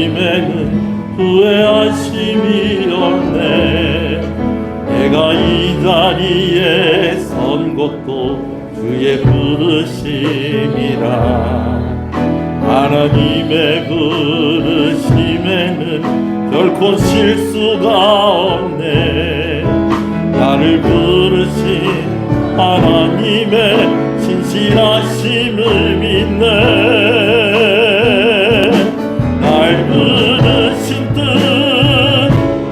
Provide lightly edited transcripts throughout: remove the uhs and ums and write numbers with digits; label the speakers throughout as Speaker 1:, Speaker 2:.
Speaker 1: 하나님에는 후회하심이 없네. 내가 이 자리에 선 것도 주의 부르심이라. 하나님의 부르심에는 결코 실수가 없네. 나를 부르신 하나님의 신실하심을 믿네. 날 부르신 뜻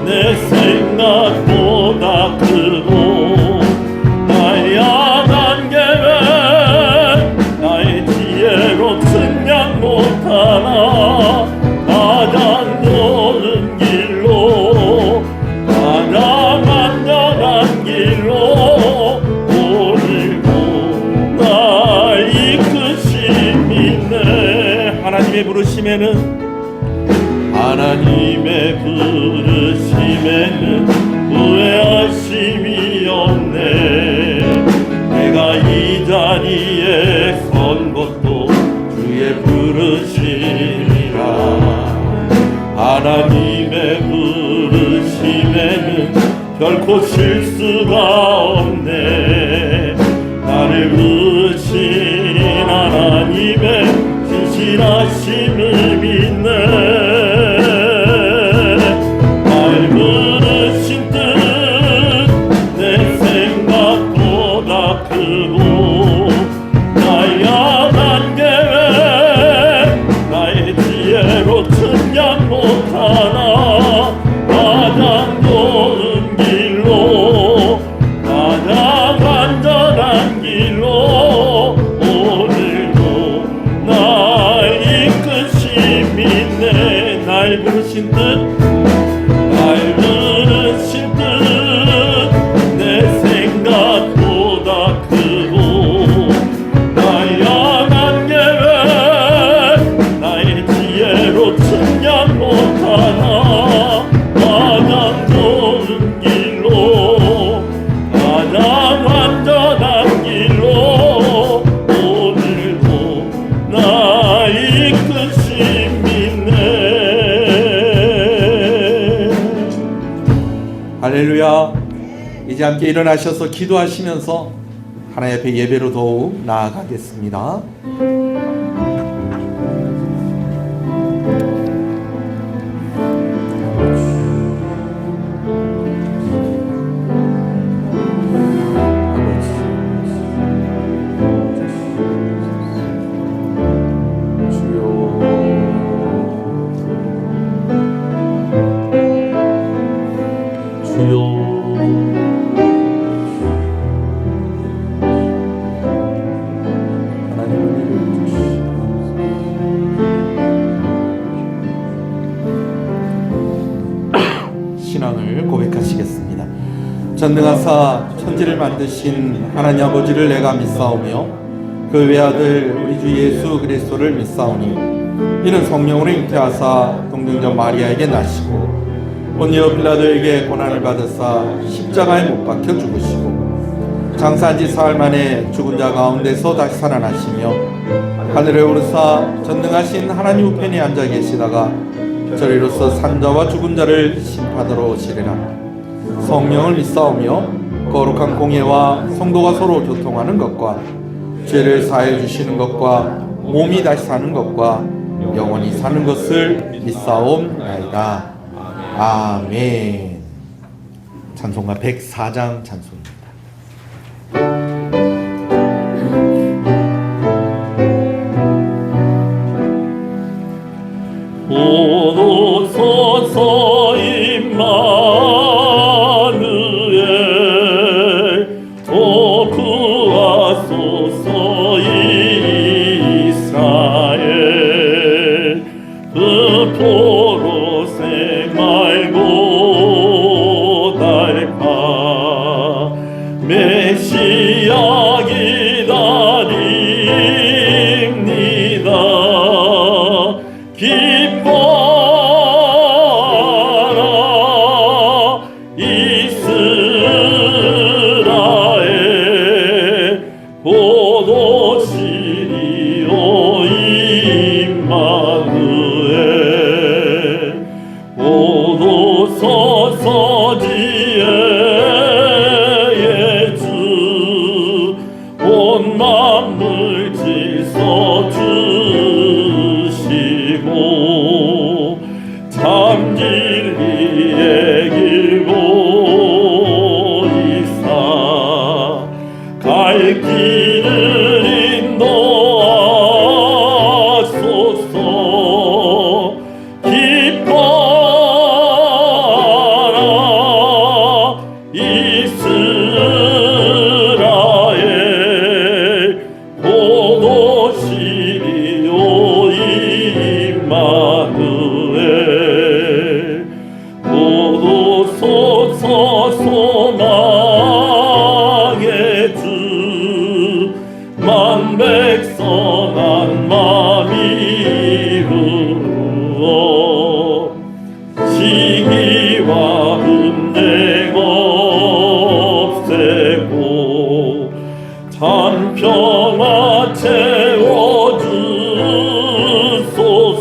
Speaker 1: 내 생각보다 크고, 나의 야단 계획 나의 지혜로 측량 못하나. 가장 좋은 길로, 가장 안전한 길로 오늘도 날 이끄심이네. 하나님의 부르심에는 후회하심이 없네. 내가 이 자리에 선 것도 주의 부르심이라. 하나님의 부르심에는 결코 실수가 없네. 나를 부르신 하나님의 신실하심을 믿네. 날 부르신 뜻 내 생각보다 크고, 나의 야단 계획 나의 지혜로 측량 못하나. 가장 좋은 길로, 가장 안전한 길로 오늘도 날 이끄심이 있네. 날 부르신 뜻 내 생각보다 크고, 나의 야단 계획 나의 지혜로 측량 못하나. 가장 좋은 길로, 가장 안전한 길로 오늘도 날 이끄심이 있네. 할렐루야. 이제 함께 일어나셔서 기도하시면서 하나님 앞에 예배로 더욱 나아가겠습니다. 신앙을 고백하시겠습니다. 전능하사 천지를 만드신 하나님 아버지를 내가 믿사오며 그 외아들 우리 주 예수 그리스도를 믿사오니, 이는 성령으로 잉태하사 동정녀 마리아에게 나시고 본디오 빌라도에게 고난을 받으사 십자가에 못 박혀 죽으시고 장사한 지 사흘 만에 죽은 자 가운데서 다시 살아나시며 하늘에 오르사 전능하신 하나님 우편에 앉아 계시다가 저리로서 산자와 죽은 자를 심판하러 오시리라. 성령을 믿사오며 거룩한 공예와 성도가 서로 교통하는 것과 죄를 사해 주시는 것과 몸이 다시 사는 것과 영원히 사는 것을 믿사옵나이다. 아멘. 찬송가 104장 찬송입니다. 오소서 임마누엘, 오 구하소서 이스라엘. 그 포로색 말고 달파 메시아 기다립니다. 기뻐라 이스라엘, 보도시리오 임마누엘.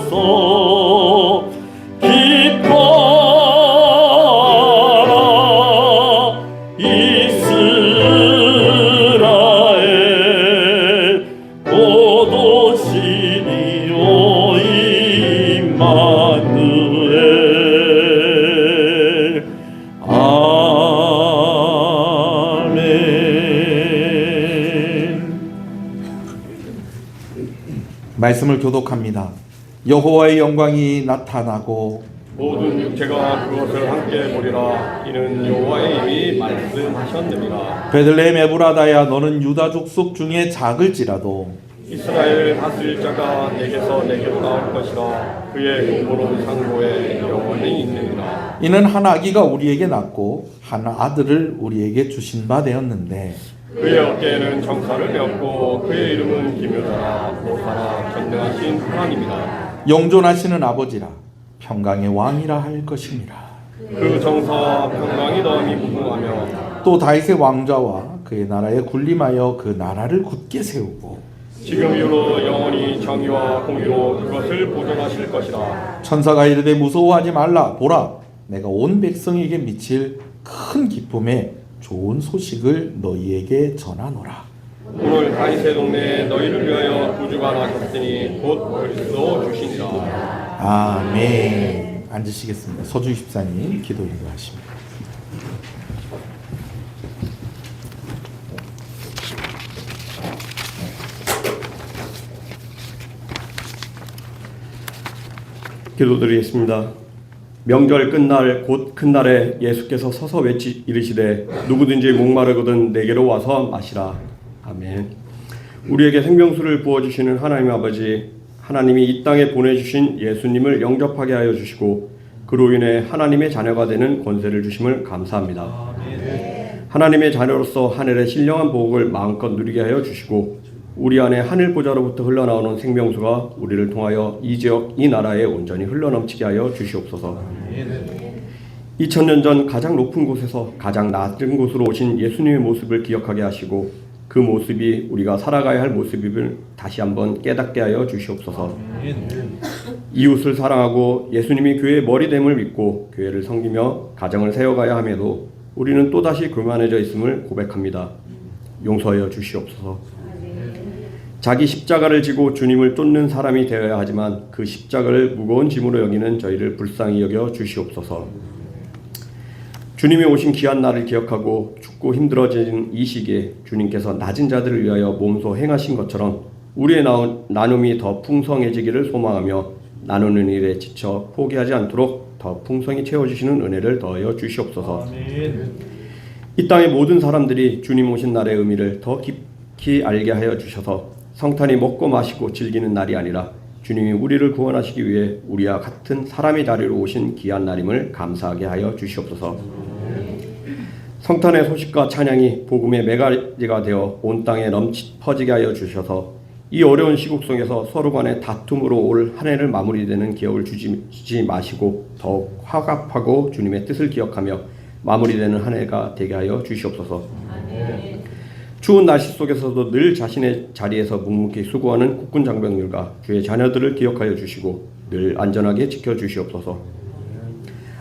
Speaker 2: 주소서. 기뻐라 이스라엘 곧 오시리오 임마누엘. 아멘.
Speaker 1: 말씀을 교독합니다. 여호와의 영광이 나타나고
Speaker 3: 모든 육체가 그것을 함께 보리라. 이는 여호와의 입이 말씀하셨느니라.
Speaker 1: 베들레헴 에브라다야 너는 유다 족속 중에 작을지라도
Speaker 3: 이스라엘 다스릴 자가 내게서 내게로 나올 것이라. 그의 공보는 상고에 영원히 있느니라.
Speaker 1: 이는 한 아기가 우리에게 낳고 한 아들을 우리에게 주신 바 되었는데
Speaker 3: 그의 어깨에는 정사를 메었고 그의 이름은 기묘자라 모사라 전능하신 하나님이라.
Speaker 1: 영존하시는 아버지라 평강의 왕이라 할 것입니다.
Speaker 3: 그 정사와 평강이 너미 무궁하며
Speaker 1: 또 다윗의 왕좌와 그의 나라에 군림하여 그 나라를 굳게 세우고
Speaker 3: 지금 이후로 영원히 정의와 공의로 그것을 보존하실 것이라.
Speaker 1: 천사가 이르되 무서워하지 말라. 보라, 내가 온 백성에게 미칠 큰 기쁨의 좋은 소식을 너희에게 전하노라.
Speaker 3: 오늘 다윗의 동네에 너희를 위하여 구주가 나셨으니 곧 그리스도 주시니라.
Speaker 1: 아멘. 앉으시겠습니다. 서주 집사님 기도 인도하십니다.
Speaker 3: 기도드리겠습니다. 명절 끝날 곧 큰 날에 예수께서 서서 외치 이르시되 누구든지 목마르거든 내게로 와서 마시라. 아멘. 우리에게 생명수를 부어주시는 하나님 아버지, 하나님이 이 땅에 보내주신 예수님을 영접하게 하여 주시고 그로 인해 하나님의 자녀가 되는 권세를 주심을 감사합니다. 하나님의 자녀로서 하늘의 신령한 복을 마음껏 누리게 하여 주시고 우리 안에 하늘 보좌로부터 흘러나오는 생명수가 우리를 통하여 이 지역, 이 나라에 온전히 흘러넘치게 하여 주시옵소서. 2000년 전 가장 높은 곳에서 가장 낮은 곳으로 오신 예수님의 모습을 기억하게 하시고 그 모습이 우리가 살아가야 할 모습임을 다시 한번 깨닫게 하여 주시옵소서. 이웃을 사랑하고 예수님이 교회의 머리됨을 믿고 교회를 섬기며 가정을 세워가야 함에도 우리는 또다시 교만해져 있음을 고백합니다. 용서하여 주시옵소서. 자기 십자가를 지고 주님을 쫓는 사람이 되어야 하지만 그 십자가를 무거운 짐으로 여기는 저희를 불쌍히 여겨 주시옵소서. 주님이 오신 귀한 날을 기억하고 춥고 힘들어진 이 시기에 주님께서 낮은 자들을 위하여 몸소 행하신 것처럼 우리의 나눔이 더 풍성해지기를 소망하며 나누는 일에 지쳐 포기하지 않도록 더 풍성히 채워주시는 은혜를 더하여 주시옵소서. 아멘. 이 땅의 모든 사람들이 주님 오신 날의 의미를 더 깊이 알게 하여 주셔서 성탄이 먹고 마시고 즐기는 날이 아니라 주님이 우리를 구원하시기 위해 우리와 같은 사람의 자리로 오신 귀한 날임을 감사하게 하여 주시옵소서. 성탄의 소식과 찬양이 복음의 메가지가 되어 온 땅에 퍼지게 하여 주셔서 이 어려운 시국 속에서 서로 간의 다툼으로 올 한 해를 마무리되는 기억을 주지 마시고 더욱 화갑하고 주님의 뜻을 기억하며 마무리되는 한 해가 되게 하여 주시옵소서. 아멘. 추운 날씨 속에서도 늘 자신의 자리에서 묵묵히 수고하는 국군 장병들과 주의 자녀들을 기억하여 주시고 늘 안전하게 지켜주시옵소서.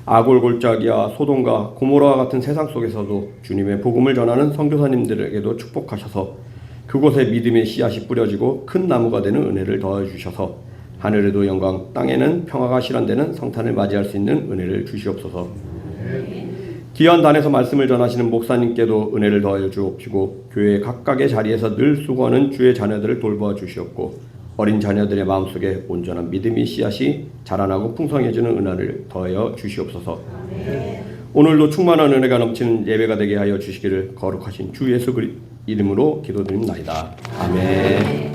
Speaker 3: 아골골짜기와 소돔과 고모라와 같은 세상 속에서도 주님의 복음을 전하는 선교사님들에게도 축복하셔서 그곳에 믿음의 씨앗이 뿌려지고 큰 나무가 되는 은혜를 더해 주셔서 하늘에도 영광, 땅에는 평화가 실현되는 성탄을 맞이할 수 있는 은혜를 주시옵소서. 귀한 단에서 말씀을 전하시는 목사님께도 은혜를 더하여 주옵시고 교회 각각의 자리에서 늘 수고하는 주의 자녀들을 돌보아 주시옵고 어린 자녀들의 마음속에 온전한 믿음의 씨앗이 자라나고 풍성해지는 은혜를 더하여 주시옵소서. 오늘도 충만한 은혜가 넘치는 예배가 되게 하여 주시기를 거룩하신 주 예수 그리스도 이름으로 기도드립니다. 아멘.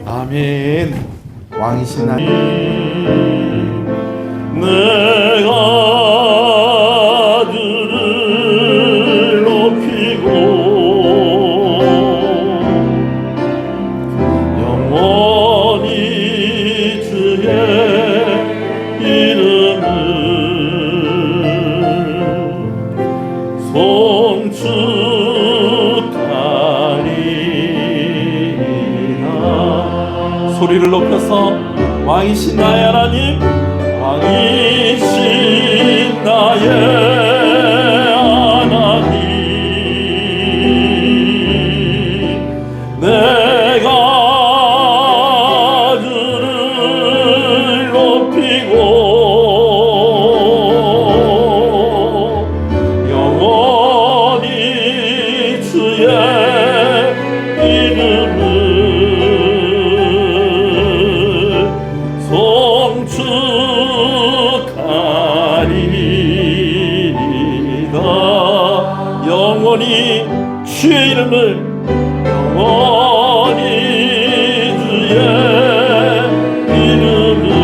Speaker 1: 아멘. 왕이신 하나님,
Speaker 2: 내가 주를 높이고 영원히 주의 이름을 송축하리라.
Speaker 1: 소리를 높여서 왕이신 나의 하나님,
Speaker 2: 왕이신 나의 하나님, 내가 주를 높이고 영원히 주의 이름을 송축하리이다. 영원히 주의 이름을, 영원히 주의 이름을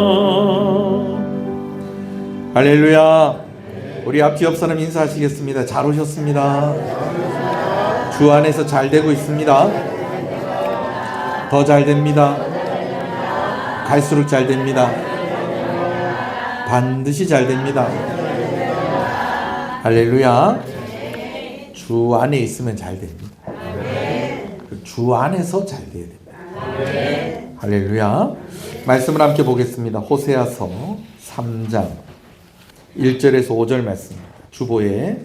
Speaker 2: 송축하리이다.
Speaker 1: 할렐루야. 우리 앞 옆 사람 인사하시겠습니다. 잘 오셨습니다. 주 안에서 잘 되고 있습니다. 더 잘 됩니다. 갈수록 잘 됩니다. 반드시 잘 됩니다. 할렐루야. 주 안에 있으면 잘 됩니다. 주 안에서 잘 돼야 됩니다. 할렐루야. 말씀을 함께 보겠습니다. 호세아서 3장 1절에서 5절 말씀입니다. 주보에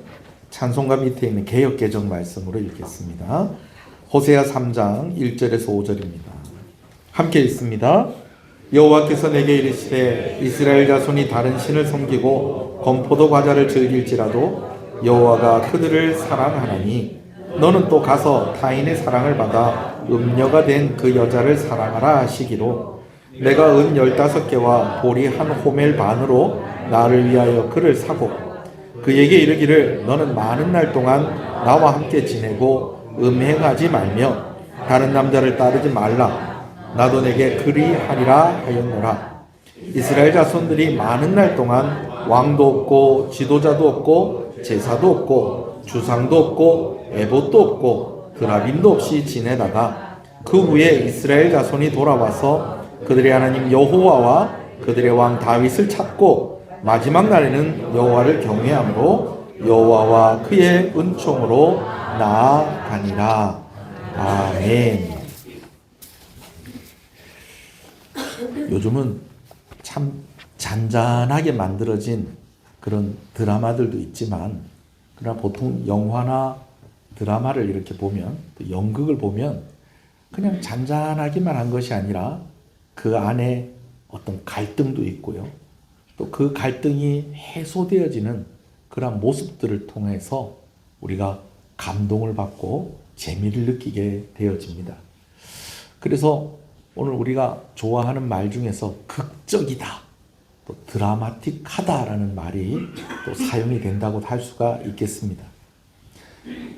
Speaker 1: 찬송가 밑에 있는 개역개정 말씀으로 읽겠습니다. 호세아 3장 1절에서 5절입니다. 함께 읽습니다. 여호와께서 내게 이르시되 이스라엘 자손이 다른 신을 섬기고 건포도 과자를 즐길지라도 여호와가 그들을 사랑하나니 너는 또 가서 타인의 사랑을 받아 음녀가 된 그 여자를 사랑하라 하시기로 내가 은 15개와 보리 한 호멜 반으로 나를 위하여 그를 사고 그에게 이르기를 너는 많은 날 동안 나와 함께 지내고 음행하지 말며 다른 남자를 따르지 말라. 나도 내게 그리하리라 하였노라. 이스라엘 자손들이 많은 날 동안 왕도 없고 지도자도 없고 제사도 없고 주상도 없고 에봇도 없고 그라빔도 없이 지내다가 그 후에 이스라엘 자손이 돌아와서 그들의 하나님 여호와와 그들의 왕 다윗을 찾고 마지막 날에는 여호와를 경외함으로 여호와와 그의 은총으로 나아가니라. 아멘. 요즘은 참 잔잔하게 만들어진 그런 드라마들도 있지만 그러나 보통 영화나 드라마를 이렇게 보면 또 연극을 보면 그냥 잔잔하기만 한 것이 아니라 그 안에 어떤 갈등도 있고요. 또 그 갈등이 해소되어지는 그런 모습들을 통해서 우리가 감동을 받고 재미를 느끼게 되어집니다. 그래서 오늘 우리가 좋아하는 말 중에서 극적이다, 또 드라마틱하다라는 말이 또 사용이 된다고 할 수가 있겠습니다.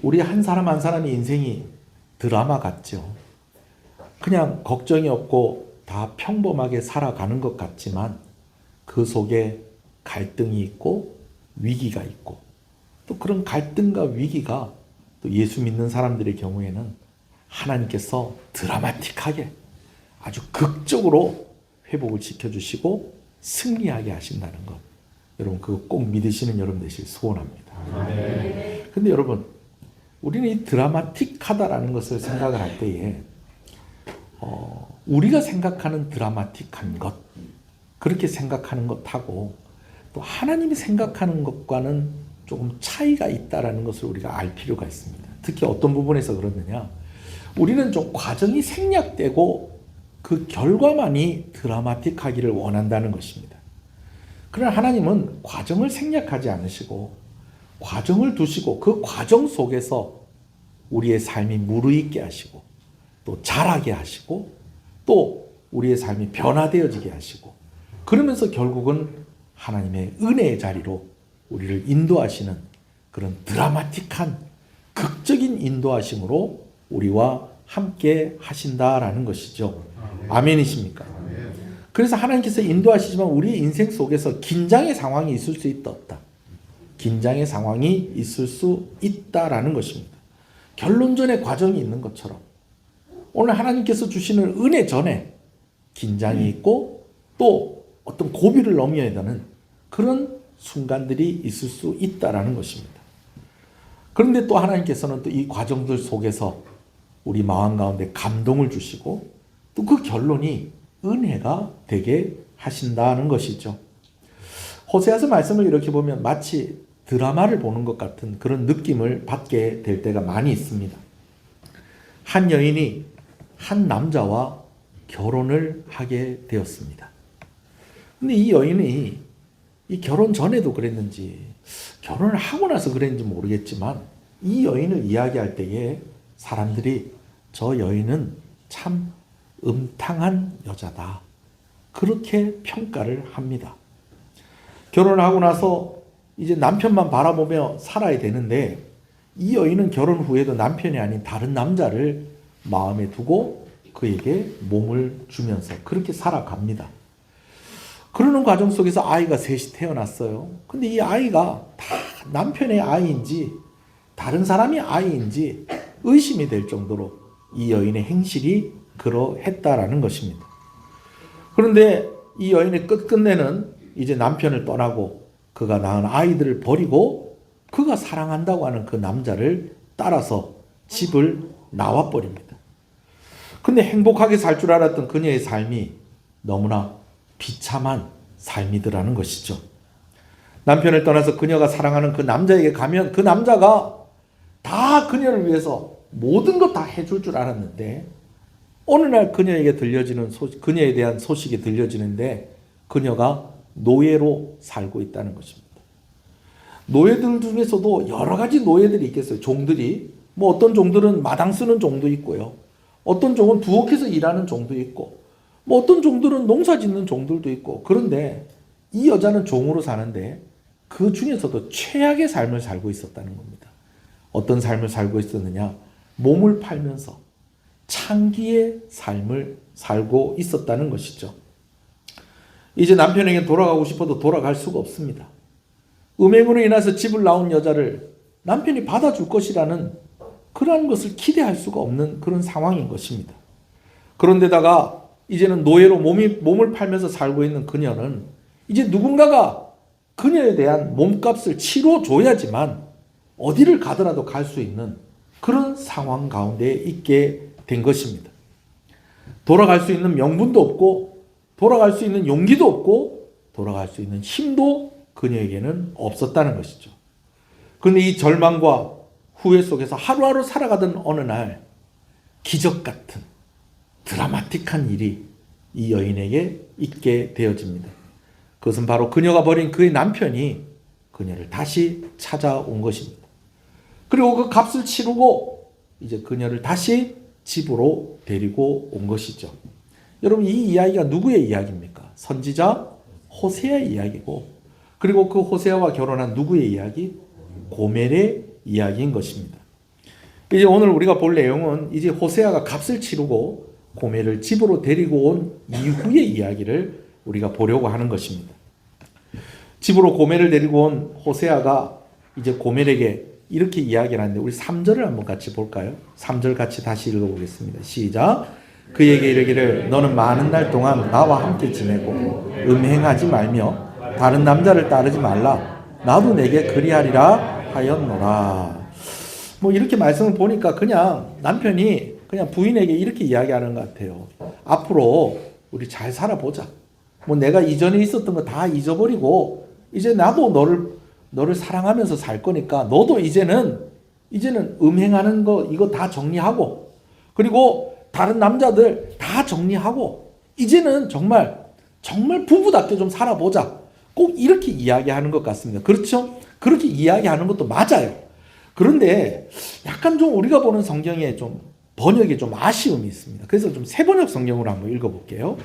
Speaker 1: 우리 한 사람 한 사람의 인생이 드라마 같죠. 그냥 걱정이 없고 다 평범하게 살아가는 것 같지만 그 속에 갈등이 있고 위기가 있고, 또 그런 갈등과 위기가 또 예수 믿는 사람들의 경우에는 하나님께서 드라마틱하게 아주 극적으로 회복을 시켜주시고 승리하게 하신다는 것, 여러분 그거 꼭 믿으시는 여러분 되시길 소원합니다. 근데 여러분, 우리는 이 드라마틱하다라는 것을 생각을 할 때에 우리가 생각하는 드라마틱한 것, 그렇게 생각하는 것하고 또 하나님이 생각하는 것과는 조금 차이가 있다라는 것을 우리가 알 필요가 있습니다. 특히 어떤 부분에서 그러느냐, 우리는 좀 과정이 생략되고 그 결과만이 드라마틱하기를 원한다는 것입니다. 그러나 하나님은 과정을 생략하지 않으시고 과정을 두시고 그 과정 속에서 우리의 삶이 무르익게 하시고 또 자라게 하시고 또 우리의 삶이 변화되어지게 하시고, 그러면서 결국은 하나님의 은혜의 자리로 우리를 인도하시는 그런 드라마틱한 극적인 인도하심으로 우리와 함께 하신다라는 것이죠. 아멘이십니까? 그래서 하나님께서 인도하시지만 우리 인생 속에서 긴장의 상황이 있을 수 있다 없다. 긴장의 상황이 있을 수 있다라는 것입니다. 결론전에 과정이 있는 것처럼 오늘 하나님께서 주시는 은혜 전에 긴장이 있고 또 어떤 고비를 넘어야 되는 그런 순간들이 있을 수 있다라는 것입니다. 그런데 또 하나님께서는 또 이 과정들 속에서 우리 마음 가운데 감동을 주시고 또 그 결론이 은혜가 되게 하신다는 것이죠. 호세아서 말씀을 이렇게 보면 마치 드라마를 보는 것 같은 그런 느낌을 받게 될 때가 많이 있습니다. 한 여인이 한 남자와 결혼을 하게 되었습니다. 근데 이 여인이 이 결혼 전에도 그랬는지 결혼을 하고 나서 그랬는지 모르겠지만 이 여인을 이야기할 때에 사람들이 저 여인은 참 음탕한 여자다, 그렇게 평가를 합니다. 결혼을 하고 나서 이제 남편만 바라보며 살아야 되는데 이 여인은 결혼 후에도 남편이 아닌 다른 남자를 마음에 두고 그에게 몸을 주면서 그렇게 살아갑니다. 그러는 과정 속에서 아이가 셋이 태어났어요. 근데 이 아이가 다 남편의 아이인지 다른 사람의 아이인지 의심이 될 정도로 이 여인의 행실이 그러했다라는 것입니다. 그런데 이 여인의 끝끝내는 이제 남편을 떠나고 그가 낳은 아이들을 버리고 그가 사랑한다고 하는 그 남자를 따라서 집을 나와버립니다. 근데 행복하게 살 줄 알았던 그녀의 삶이 너무나 비참한 삶이더라는 것이죠. 남편을 떠나서 그녀가 사랑하는 그 남자에게 가면 그 남자가 다 그녀를 위해서 모든 것 다 해줄 줄 알았는데 어느 날 그녀에게 들려지는 그녀에 대한 소식이 들려지는데 그녀가 노예로 살고 있다는 것입니다. 노예들 중에서도 여러 가지 노예들이 있겠어요. 종들이 뭐 어떤 종들은 마당 쓰는 종도 있고요. 어떤 종은 부엌에서 일하는 종도 있고 뭐 어떤 종들은 농사 짓는 종들도 있고, 그런데 이 여자는 종으로 사는데 그 중에서도 최악의 삶을 살고 있었다는 겁니다. 어떤 삶을 살고 있었느냐? 몸을 팔면서 창기의 삶을 살고 있었다는 것이죠. 이제 남편에게 돌아가고 싶어도 돌아갈 수가 없습니다. 음행으로 인해서 집을 나온 여자를 남편이 받아줄 것이라는 그러한 것을 기대할 수가 없는 그런 상황인 것입니다. 그런데다가 이제는 노예로 몸을 팔면서 살고 있는 그녀는 이제 누군가가 그녀에 대한 몸값을 치러줘야지만 어디를 가더라도 갈 수 있는 그런 상황 가운데 있게 된 것입니다. 돌아갈 수 있는 명분도 없고 돌아갈 수 있는 용기도 없고 돌아갈 수 있는 힘도 그녀에게는 없었다는 것이죠. 그런데 이 절망과 후회 속에서 하루하루 살아가던 어느 날 기적 같은 드라마틱한 일이 이 여인에게 있게 되어집니다. 그것은 바로 그녀가 버린 그의 남편이 그녀를 다시 찾아온 것입니다. 그리고 그 값을 치르고 이제 그녀를 다시 집으로 데리고 온 것이죠. 여러분, 이 이야기가 누구의 이야기입니까? 선지자 호세아의 이야기고, 그리고 그 호세아와 결혼한 누구의 이야기? 고멜의 이야기인 것입니다. 이제 오늘 우리가 볼 내용은 이제 호세아가 값을 치르고 고멜을 집으로 데리고 온 이후의 이야기를 우리가 보려고 하는 것입니다. 집으로 고멜을 데리고 온 호세아가 이제 고멜에게 이렇게 이야기를 하는데, 우리 3절을 한번 같이 볼까요? 3절 같이 다시 읽어보겠습니다. 시작. 그에게 이르기를 너는 많은 날 동안 나와 함께 지내고 음행하지 말며 다른 남자를 따르지 말라. 나도 내게 그리하리라 하였노라. 뭐 이렇게 말씀을 보니까 그냥 남편이 그냥 부인에게 이렇게 이야기하는 것 같아요. 앞으로 우리 잘 살아보자. 뭐 내가 이전에 있었던 거 다 잊어버리고 이제 나도 너를 사랑하면서 살 거니까 너도 이제는 음행하는 거 이거 다 정리하고, 그리고 다른 남자들 다 정리하고 이제는 정말 부부답게 좀 살아보자. 꼭 이렇게 이야기하는 것 같습니다. 그렇죠? 그렇게 이야기하는 것도 맞아요. 그런데 약간 좀 우리가 보는 성경에 좀 번역에 좀 아쉬움이 있습니다. 그래서 좀 세번역 성경으로 한번 읽어볼게요.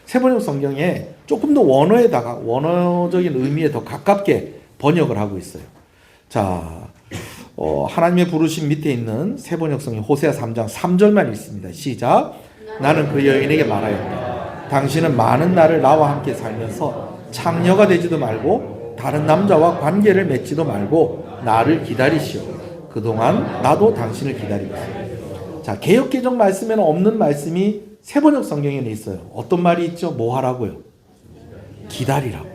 Speaker 1: 세번역 성경에 조금 더 원어적인 의미에 더 가깝게 번역을 하고 있어요. 자, 하나님의 부르심 밑에 있는 세번역 성경 호세아 3장 3절만 읽습니다. 시작. 나는 그 여인에게 말하였다. 당신은 많은 날을 나와 함께 살면서 창녀가 되지도 말고 다른 남자와 관계를 맺지도 말고 나를 기다리시오. 그동안 나도 당신을 기다리고 있어요. 자, 개역개정 말씀에는 없는 말씀이 세번역 성경에는 있어요. 어떤 말이 있죠? 뭐 하라고요? 기다리라고.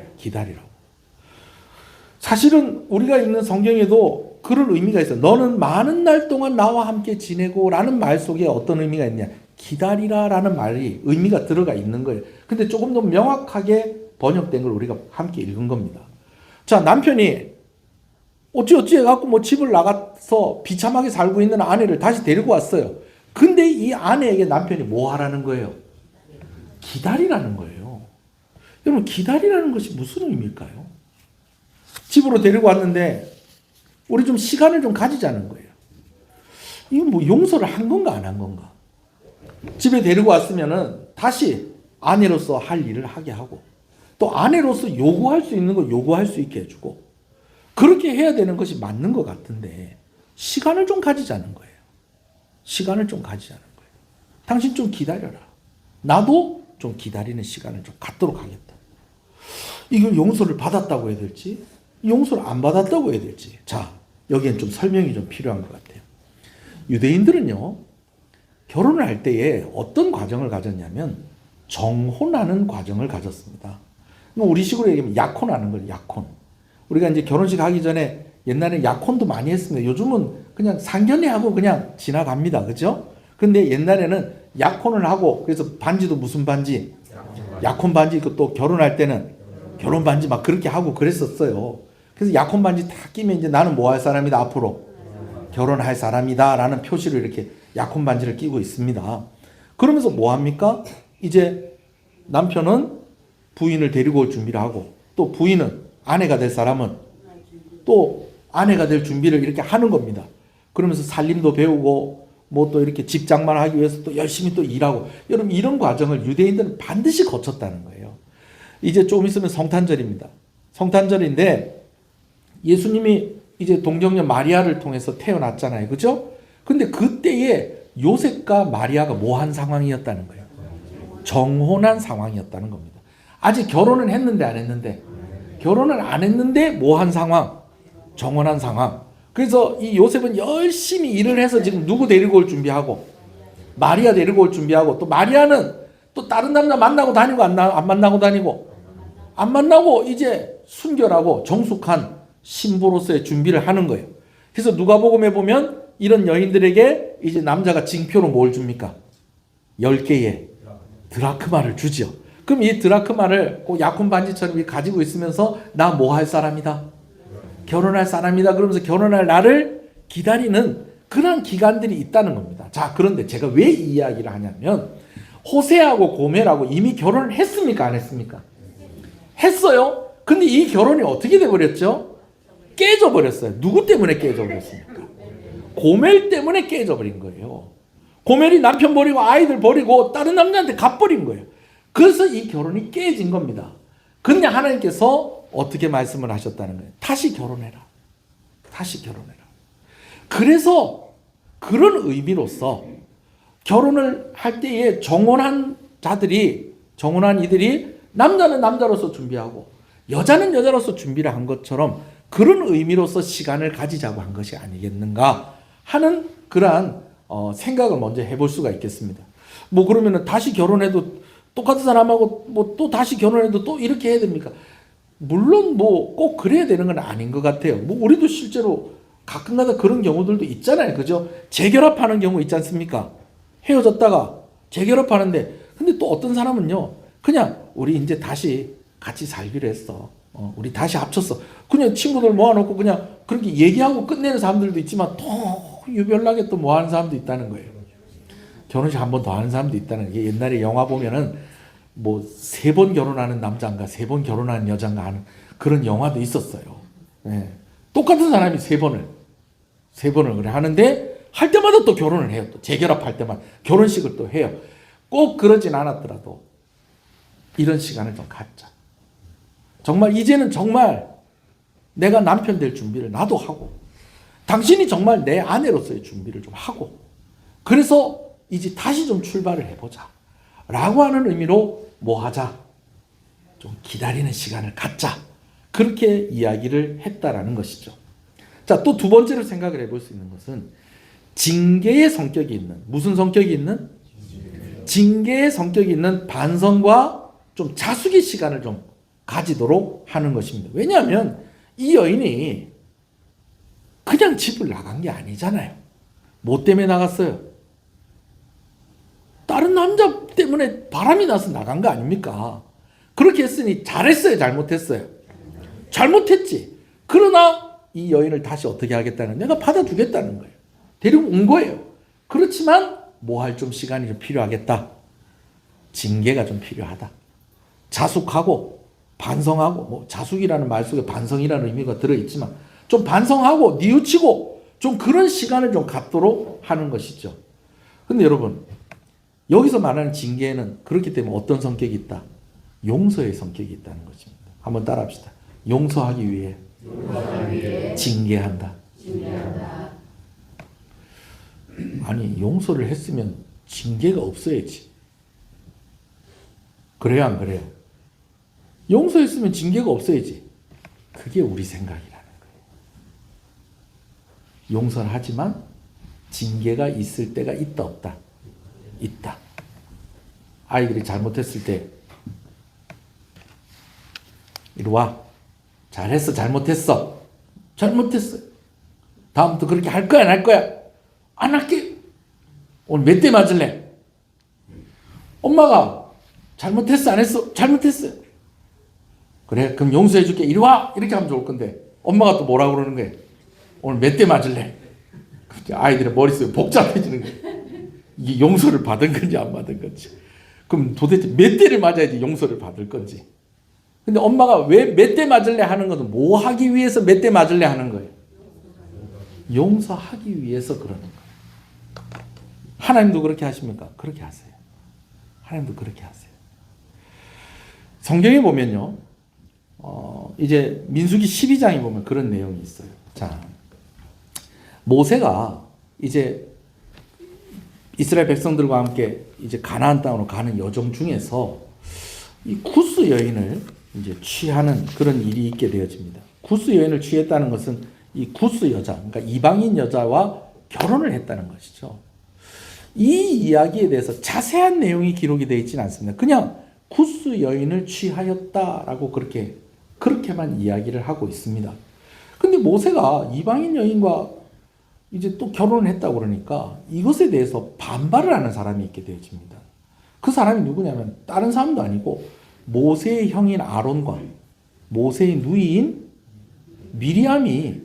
Speaker 1: 사실은 우리가 읽는 성경에도 그런 의미가 있어요. 너는 많은 날 동안 나와 함께 지내고 라는 말 속에 어떤 의미가 있냐? 기다리라 라는 말이 의미가 들어가 있는 거예요. 근데 조금 더 명확하게 번역된 걸 우리가 함께 읽은 겁니다. 자, 남편이 어찌 해갖고 뭐 집을 나가서 비참하게 살고 있는 아내를 다시 데리고 왔어요. 근데 이 아내에게 남편이 뭐 하라는 거예요? 기다리라는 거예요. 여러분, 기다리라는 것이 무슨 의미일까요? 집으로 데리고 왔는데 우리 좀 시간을 좀 가지자는 거예요. 이건 뭐 용서를 한 건가 안 한 건가? 집에 데리고 왔으면은 다시 아내로서 할 일을 하게 하고, 또 아내로서 요구할 수 있는 거 요구할 수 있게 해주고, 그렇게 해야 되는 것이 맞는 것 같은데 시간을 좀 가지자는 거예요. 시간을 좀 가지자는 거예요. 당신 좀 기다려라. 나도 좀 기다리는 시간을 좀 갖도록 하겠다. 이걸 용서를 받았다고 해야 될지 용서를 안 받았다고 해야 될지, 자, 여기엔 좀 설명이 좀 필요한 것 같아요. 유대인들은요, 결혼을 할 때에 어떤 과정을 가졌냐면 정혼하는 과정을 가졌습니다. 우리식으로 얘기하면 약혼하는 거예요. 약혼. 우리가 이제 결혼식 하기 전에 옛날에 약혼도 많이 했습니다. 요즘은 그냥 상견례하고 그냥 지나갑니다. 그죠? 근데 옛날에는 약혼을 하고, 그래서 반지도 무슨 반지? 약혼 반지 있고, 또 결혼할 때는 결혼 반지 막 그렇게 하고 그랬었어요. 그래서 약혼 반지 다 끼면 이제 나는 뭐 할 사람이다, 앞으로 결혼할 사람이다 라는 표시를 이렇게 약혼 반지를 끼고 있습니다. 그러면서 뭐 합니까? 이제 남편은 부인을 데리고 올 준비를 하고, 또 부인은 아내가 될 사람은 또 아내가 될 준비를 이렇게 하는 겁니다. 그러면서 살림도 배우고 뭐 또 이렇게 직장만 하기 위해서 또 열심히 또 일하고, 여러분 이런 과정을 유대인들은 반드시 거쳤다는 거예요. 이제 조금 있으면 성탄절입니다. 성탄절인데 예수님이 이제 동정녀 마리아를 통해서 태어났잖아요. 그죠? 근데 그때에 요셉과 마리아가 뭐 한 상황이었다는 거예요? 정혼한 상황이었다는 겁니다. 아직 결혼은 했는데 안 했는데? 결혼을 안 했는데 뭐 한 상황? 정혼한 상황. 그래서 이 요셉은 열심히 일을 해서 지금 누구 데리고 올 준비하고, 마리아 데리고 올 준비하고, 또 마리아는 또 다른 남자 만나고 다니고 안 만나고 다니고, 안 만나고 이제 순결하고 정숙한 신부로서의 준비를 하는 거예요. 그래서 누가복음에 보면 이런 여인들에게 이제 남자가 징표로 뭘 줍니까? 10개의 드라크마를 주죠. 그럼 이 드라크마를 꼭 약혼 반지처럼 가지고 있으면서 나 뭐 할 사람이다? 결혼할 사람이다. 그러면서 결혼할 날을 기다리는 그런 기간들이 있다는 겁니다. 자, 그런데 제가 왜 이 이야기를 하냐면, 호세아하고 고멜하고 이미 결혼을 했습니까? 안 했습니까? 했어요. 근데 이 결혼이 어떻게 돼버렸죠? 깨져버렸어요. 누구 때문에 깨져버렸습니까? 고멜 때문에 깨져버린 거예요. 고멜이 남편 버리고 아이들 버리고 다른 남자한테 갚버린 거예요. 그래서 이 결혼이 깨진 겁니다. 근데 하나님께서 어떻게 말씀을 하셨다는 거예요? 다시 결혼해라. 다시 결혼해라. 그래서 그런 의미로서 결혼을 할 때에 정혼한 이들이 남자는 남자로서 준비하고 여자는 여자로서 준비를 한 것처럼 그런 의미로서 시간을 가지자고 한 것이 아니겠는가 하는 그러한 생각을 먼저 해볼 수가 있겠습니다. 뭐 그러면은 다시 결혼해도 똑같은 사람하고 뭐 또 다시 결혼해도 또 이렇게 해야 됩니까? 물론 뭐 꼭 그래야 되는 건 아닌 것 같아요. 뭐 우리도 실제로 가끔가다 그런 경우들도 있잖아요. 그죠? 재결합하는 경우 있지 않습니까? 헤어졌다가 재결합하는데 근데 또 어떤 사람은요. 그냥 우리 이제 다시 같이 살기로 했어. 우리 다시 합쳤어. 그냥 친구들 모아놓고 그냥 그렇게 얘기하고 끝내는 사람들도 있지만 또 유별나게 또 뭐 하는 사람도 있다는 거예요. 결혼식 한 번 더 하는 사람도 있다는 게 옛날에 영화 보면은 뭐 3번 결혼하는 남자인가 3번 결혼하는 여자인가 하는 그런 영화도 있었어요. 예. 똑같은 사람이 3번을 그래 하는데 할 때마다 또 결혼을 해요. 또 재결합할 때마다 결혼식을 또 해요. 꼭 그러진 않았더라도 이런 시간을 좀 갖자. 정말 이제는 정말 내가 남편 될 준비를 나도 하고 당신이 정말 내 아내로서의 준비를 좀 하고 그래서 이제 다시 좀 출발을 해보자 라고 하는 의미로 뭐 하자? 좀 기다리는 시간을 갖자. 그렇게 이야기를 했다라는 것이죠. 자, 또 두 번째로 생각을 해볼 수 있는 것은 징계의 성격이 있는, 무슨 성격이 있는? 징계의 성격이 있는 반성과 좀 자숙의 시간을 좀 가지도록 하는 것입니다. 왜냐하면 이 여인이 그냥 집을 나간 게 아니잖아요. 뭐 때문에 나갔어요? 다른 남자 때문에 바람이 나서 나간 거 아닙니까? 그렇게 했으니 잘했어요? 잘못했어요? 잘못했지. 그러나 이 여인을 다시 어떻게 하겠다는, 내가 받아주겠다는 거예요. 데리고 온 거예요. 그렇지만 뭐 할 좀 시간이 좀 필요하겠다. 징계가 좀 필요하다. 자숙하고 반성하고, 뭐 자숙이라는 말 속에 반성이라는 의미가 들어있지만 좀 반성하고 뉘우치고 좀 그런 시간을 좀 갖도록 하는 것이죠. 근데 여러분 여기서 말하는 징계는 그렇기 때문에 어떤 성격이 있다? 용서의 성격이 있다는 것입니다. 한번 따라합시다. 용서하기 위해 징계한다. 아니 용서를 했으면 징계가 없어야지. 그래요 안 그래요? 용서했으면 징계가 없어야지. 그게 우리 생각이라는 거예요. 용서를 하지만 징계가 있을 때가 있다 없다? 있다. 아이들이 잘못했을 때 이리 와. 잘했어 잘못했어. 잘못했어. 다음부터 그렇게 할 거야 안 할 거야? 안 할게. 오늘 몇 대 맞을래? 엄마가 잘못했어 안 했어? 잘못했어요. 그래 그럼 용서해 줄게. 이리 와. 이렇게 하면 좋을 건데 엄마가 또 뭐라고 그러는 거예요? 오늘 몇 대 맞을래? 아이들의 머릿속이 복잡해지는 거예요. 이게 용서를 받은 건지 안 받은 건지. 그럼 도대체 몇 대를 맞아야지 용서를 받을 건지. 근데 엄마가 왜 몇 대 맞을래 하는 것은 뭐 하기 위해서 몇 대 맞을래 하는 거예요? 용서하기 위해서 그러는 거예요. 하나님도 그렇게 하십니까? 그렇게 하세요. 하나님도 그렇게 하세요. 성경에 보면요. 이제 민수기 12장에 보면 그런 내용이 있어요. 자, 모세가 이제 이스라엘 백성들과 함께 이제 가나안 땅으로 가는 여정 중에서 이 구스 여인을 이제 취하는 그런 일이 있게 되어집니다. 구스 여인을 취했다는 것은 이 구스 여자, 그러니까 이방인 여자와 결혼을 했다는 것이죠. 이 이야기에 대해서 자세한 내용이 기록이 되어 있지는 않습니다. 그냥 구스 여인을 취하였다라고 그렇게만 이야기를 하고 있습니다. 근데 모세가 이방인 여인과 이제 또 결혼을 했다고 그러니까 이것에 대해서 반발을 하는 사람이 있게 되어집니다. 그 사람이 누구냐면 다른 사람도 아니고 모세의 형인 아론과 모세의 누이인 미리암이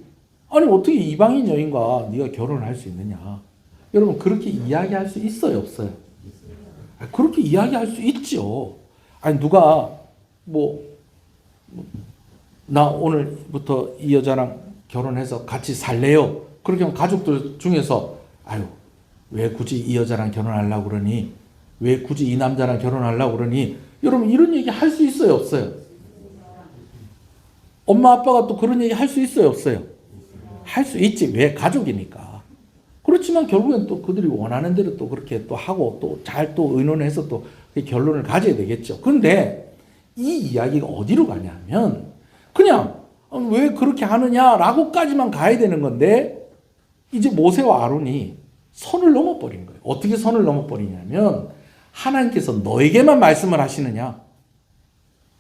Speaker 1: 아니 어떻게 이방인 여인과 네가 결혼을 할 수 있느냐. 여러분 그렇게 이야기할 수 있어요 없어요? 그렇게 이야기할 수 있죠. 아니 누가 나 오늘부터 이 여자랑 결혼해서 같이 살래요. 그렇게 하면 가족들 중에서 아유 왜 굳이 이 여자랑 결혼하려고 그러니? 왜 굳이 이 남자랑 결혼하려고 그러니? 여러분 이런 얘기 할 수 있어요 없어요? 엄마 아빠가 또 그런 얘기 할 수 있어요, 없어요? 할 수 있지. 왜? 가족이니까. 그렇지만 결국엔 또 그들이 원하는 대로 또 그렇게 또 하고 또 잘 또 의논해서 또 결론을 가져야 되겠죠. 그런데 이 이야기가 어디로 가냐면 그냥 왜 그렇게 하느냐라고까지만 가야 되는 건데 이제 모세와 아론이 선을 넘어버린 거예요. 어떻게 선을 넘어버리냐면 하나님께서 너에게만 말씀을 하시느냐?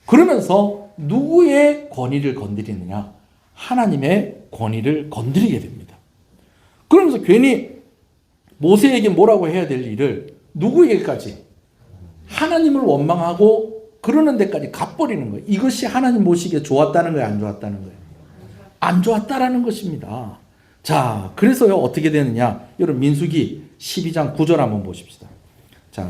Speaker 1: 그러면서 누구의 권위를 건드리느냐? 하나님의 권위를 건드리게 됩니다. 그러면서 괜히 모세에게 뭐라고 해야 될 일을 누구에게까지? 하나님을 원망하고 그러는 데까지 가버리는 거예요. 이것이 하나님 보시기에 좋았다는 거예요? 안 좋았다는 거예요? 안 좋았다라는 것입니다. 자, 그래서요 어떻게 되느냐? 여러분 민수기 12장 9절 한번 보십시다. 자,